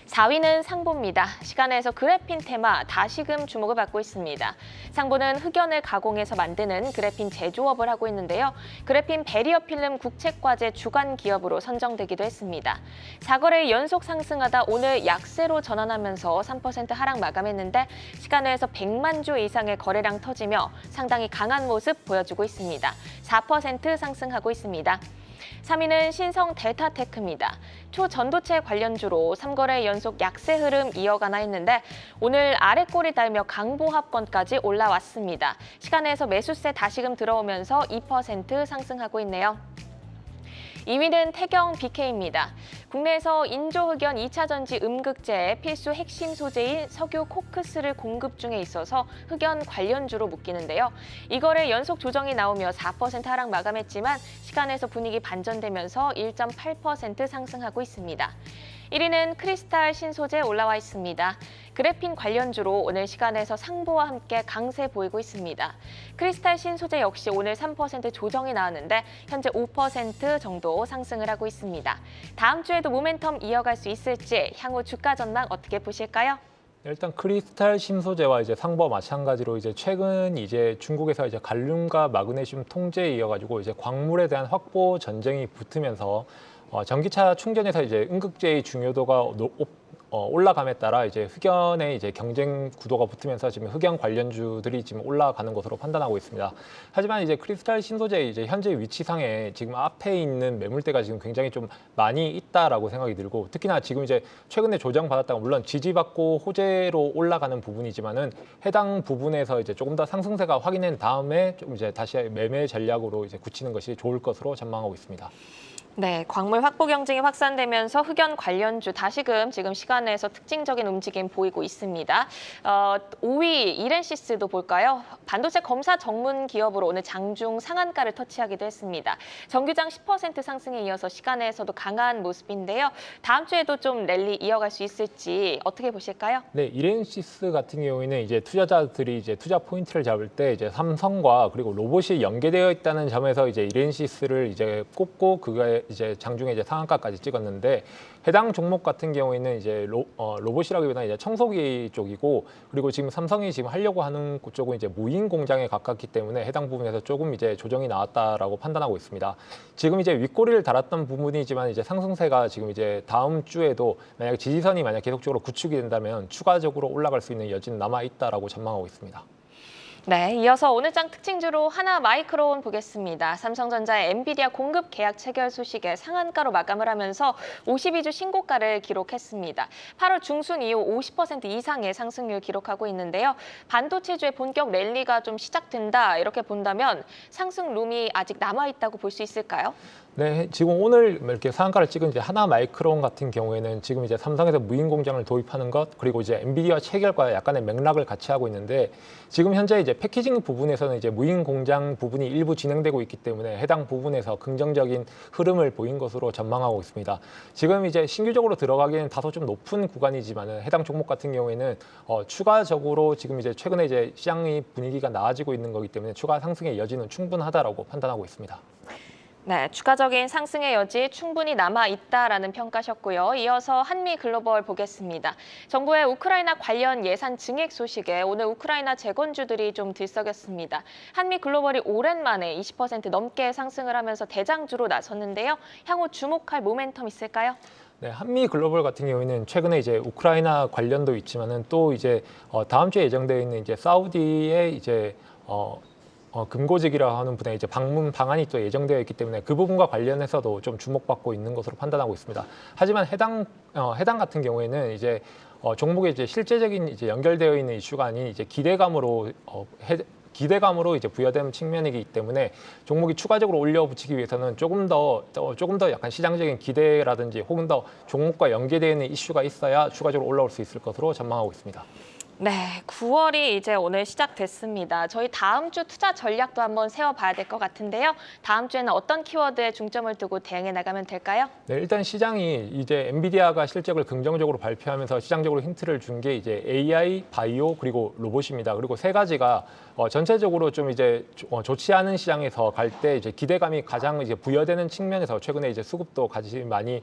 4위는 상보입니다. 시간에서 그래핀 테마 다시금 주목을 받고 있습니다. 상보는 흑연을 가공해서 만드는 그래핀 제조업을 하고 있는데요. 그래핀 배리어 필름 국책과제 주간 기업으로 선정되기도 했습니다. 4거래 연속 상승하다 오늘 약세로 전환하면서 3% 하락 마감했는데 시간에서 100만 주 이상의 거래량 터지며 상당히 강한 모습 보여주고 있습니다. 4% 상승하고 있습니다. 3위는 신성 델타테크입니다. 초전도체 관련주로 3거래 연속 약세 흐름 이어가나 했는데 오늘 아래꼬리 달며 강보합권까지 올라왔습니다. 시간에서 매수세 다시금 들어오면서 2% 상승하고 있네요. 2위는 태경 BK입니다. 국내에서 인조흑연 2차 전지 음극재의 필수 핵심 소재인 석유 코크스를 공급 중에 있어서 흑연 관련주로 묶이는데요. 이거래 연속 조정이 나오며 4% 하락 마감했지만 시간에서 분위기 반전되면서 1.8% 상승하고 있습니다. 1위는 크리스탈 신소재 올라와 있습니다. 그래핀 관련주로 오늘 시간에서 상보와 함께 강세 보이고 있습니다. 크리스탈 신소재 역시 오늘 3% 조정이 나왔는데 현재 5% 정도 상승을 하고 있습니다. 다음 주에도 모멘텀 이어갈 수 있을지 향후 주가 전망 어떻게 보실까요? 일단 크리스탈 신소재와 이제 상보와 마찬가지로 이제 최근 이제 중국에서 이제 갈륨과 마그네슘 통제에 이어가지고 이제 광물에 대한 확보 전쟁이 붙으면서 전기차 충전에서 이제 음극재의 중요도가 올라감에 따라 이제 흑연의 이제 경쟁 구도가 붙으면서 지금 흑연 관련주들이 지금 올라가는 것으로 판단하고 있습니다. 하지만 이제 크리스탈 신소재의 이제 현재 위치상에 지금 앞에 있는 매물대가 지금 굉장히 좀 많이 있다라고 생각이 들고 특히나 지금 이제 최근에 조정받았다가 물론 지지받고 호재로 올라가는 부분이지만은 해당 부분에서 이제 조금 더 상승세가 확인된 다음에 좀 이제 다시 매매 전략으로 이제 굳히는 것이 좋을 것으로 전망하고 있습니다. 네, 광물 확보 경쟁이 확산되면서 흑연 관련주 다시금 지금 시간에서 특징적인 움직임 보이고 있습니다. 5위 이렌시스도 볼까요? 반도체 검사 전문 기업으로 오늘 장중 상한가를 터치하기도 했습니다. 정규장 10% 상승에 이어서 시간에서도 강한 모습인데요. 다음 주에도 좀 랠리 이어갈 수 있을지 어떻게 보실까요? 네, 이렌시스 같은 경우에는 이제 투자자들이 이제 투자 포인트를 잡을 때 이제 삼성과 그리고 로봇이 연계되어 있다는 점에서 이제 이렌시스를 이제 꼽고 그거에 이제 장중에 이제 상한가까지 찍었는데 해당 종목 같은 경우에는 이제 로봇이라기보다는 이제 청소기 쪽이고 그리고 지금 삼성이 지금 하려고 하는 쪽은 이제 무인 공장에 가깝기 때문에 해당 부분에서 조금 이제 조정이 나왔다라고 판단하고 있습니다. 지금 이제 윗꼬리를 달았던 부분이지만 이제 상승세가 지금 이제 다음 주에도 만약 지지선이 만약 계속적으로 구축이 된다면 추가적으로 올라갈 수 있는 여지는 남아 있다라고 전망하고 있습니다. 네, 이어서 오늘 장 특징주로 하나마이크론 보겠습니다. 삼성전자의 엔비디아 공급 계약 체결 소식에 상한가로 마감을 하면서 52주 신고가를 기록했습니다. 8월 중순 이후 50% 이상의 상승률 기록하고 있는데요. 반도체주의 본격 랠리가 좀 시작된다 이렇게 본다면 상승 룸이 아직 남아있다고 볼 수 있을까요? 네, 지금 오늘 이렇게 상한가를 찍은 이제 하나마이크론 같은 경우에는 지금 이제 삼성에서 무인 공장을 도입하는 것 그리고 이제 엔비디아 체결과 약간의 맥락을 같이 하고 있는데 지금 현재 이제 패키징 부분에서는 이제 무인 공장 부분이 일부 진행되고 있기 때문에 해당 부분에서 긍정적인 흐름을 보인 것으로 전망하고 있습니다. 지금 이제 신규적으로 들어가기에는 다소 좀 높은 구간이지만은 해당 종목 같은 경우에는 추가적으로 지금 이제 최근에 이제 시장의 분위기가 나아지고 있는 거기 때문에 추가 상승의 여지는 충분하다라고 판단하고 있습니다. 네, 추가적인 상승의 여지 충분히 남아있다라는 평가셨고요. 이어서 한미글로벌 보겠습니다. 정부의 우크라이나 관련 예산 증액 소식에 오늘 우크라이나 재건주들이 좀 들썩였습니다. 한미글로벌이 오랜만에 20% 넘게 상승을 하면서 대장주로 나섰는데요. 향후 주목할 모멘텀 있을까요? 네, 한미글로벌 같은 경우에는 최근에 이제 우크라이나 관련도 있지만은 또 이제 다음 주에 예정되어 있는 이제 사우디의 이제 금고직이라고 하는 분야의 이제 방문 방안이 또 예정되어 있기 때문에 그 부분과 관련해서도 좀 주목받고 있는 것으로 판단하고 있습니다. 하지만 해당 같은 경우에는 이제 종목에 이제 실제적인 이제 연결되어 있는 이슈가 아닌 이제 기대감으로 기대감으로 이제 부여된 측면이기 때문에 종목이 추가적으로 올려붙이기 위해서는 조금 더 약간 시장적인 기대라든지 혹은 더 종목과 연계되어 있는 이슈가 있어야 추가적으로 올라올 수 있을 것으로 전망하고 있습니다. 네, 9월이 이제 오늘 시작됐습니다. 저희 다음 주 투자 전략도 한번 세워봐야 될 것 같은데요. 다음 주에는 어떤 키워드에 중점을 두고 대응해 나가면 될까요? 네, 일단 시장이 이제 엔비디아가 실적을 긍정적으로 발표하면서 시장적으로 힌트를 준 게 이제 AI, 바이오 그리고 로봇입니다. 그리고 세 가지가 전체적으로 좀 이제 좋지 않은 시장에서 갈 때 이제 기대감이 가장 이제 부여되는 측면에서 최근에 이제 수급도 같이 많이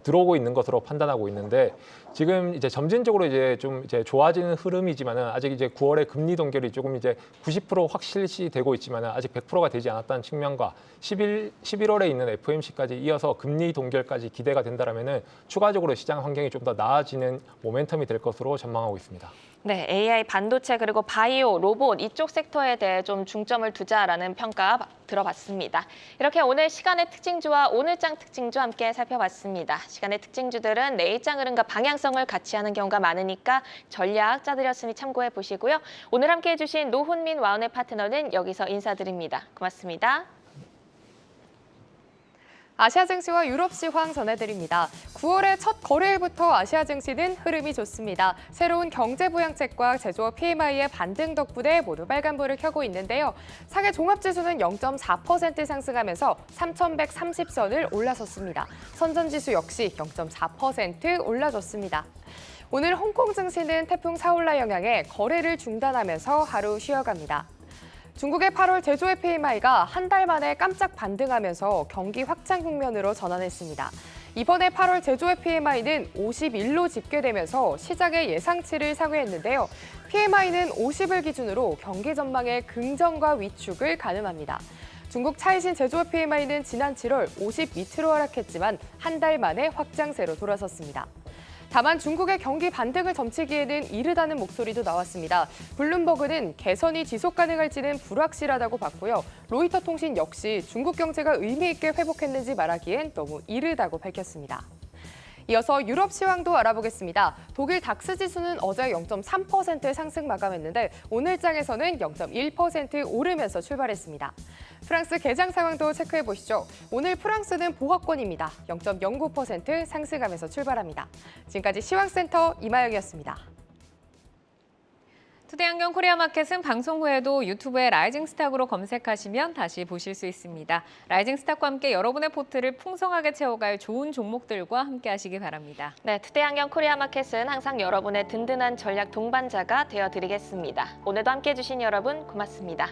들어오고 있는 것으로 판단하고 있는데 지금 이제 점진적으로 이제 좀 이제 좋아지는 흐름이지만은 아직 이제 9월에 금리 동결이 조금 이제 90% 확실시 되고 있지만은 아직 100%가 되지 않았다는 측면과 11월에 있는 FOMC까지 이어서 금리 동결까지 기대가 된다라면은 추가적으로 시장 환경이 좀 더 나아지는 모멘텀이 될 것으로 전망하고 있습니다. 네, AI, 반도체 그리고 바이오, 로봇 이쪽 섹터에 대해 좀 중점을 두자라는 평가 들어봤습니다. 이렇게 오늘 시간의 특징주와 오늘장 특징주 함께 살펴봤습니다. 시간의 특징주들은 내일장 흐름과 방향성을 같이 하는 경우가 많으니까 전략 짜드렸으니 참고해 보시고요. 오늘 함께해 주신 노훈민 와운의 파트너는 여기서 인사드립니다. 고맙습니다. 아시아 증시와 유럽 시황 전해드립니다. 9월의 첫 거래일부터 아시아 증시는 흐름이 좋습니다. 새로운 경제 부양책과 제조업 PMI의 반등 덕분에 모두 빨간불을 켜고 있는데요. 상해 종합지수는 0.4% 상승하면서 3,130선을 올라섰습니다. 선전지수 역시 0.4% 올라줬습니다. 오늘 홍콩 증시는 태풍 사울라 영향에 거래를 중단하면서 하루 쉬어갑니다. 중국의 8월 제조업 PMI가 한 달 만에 깜짝 반등하면서 경기 확장 국면으로 전환했습니다. 이번에 8월 제조업 PMI는 51로 집계되면서 시장의 예상치를 상회했는데요. PMI는 50을 기준으로 경기 전망의 긍정과 위축을 가늠합니다. 중국 차이신 제조업 PMI는 지난 7월 50 밑으로 하락했지만 한 달 만에 확장세로 돌아섰습니다. 다만 중국의 경기 반등을 점치기에는 이르다는 목소리도 나왔습니다. 블룸버그는 개선이 지속 가능할지는 불확실하다고 봤고요. 로이터 통신 역시 중국 경제가 의미 있게 회복했는지 말하기엔 너무 이르다고 밝혔습니다. 이어서 유럽 시황도 알아보겠습니다. 독일 닥스 지수는 어제 0.3% 상승 마감했는데 오늘장에서는 0.1% 오르면서 출발했습니다. 프랑스 개장 상황도 체크해 보시죠. 오늘 프랑스는 보합권입니다. 0.09% 상승하면서 출발합니다. 지금까지 시황센터 이마영이었습니다. 투데이안경 코리아마켓은 방송 후에도 유튜브에 라이징 스탁으로 검색하시면 다시 보실 수 있습니다. 라이징 스탁과 함께 여러분의 포트를 풍성하게 채워갈 좋은 종목들과 함께 하시기 바랍니다. 네, 투데이안경 코리아마켓은 항상 여러분의 든든한 전략 동반자가 되어드리겠습니다. 오늘도 함께해 주신 여러분 고맙습니다.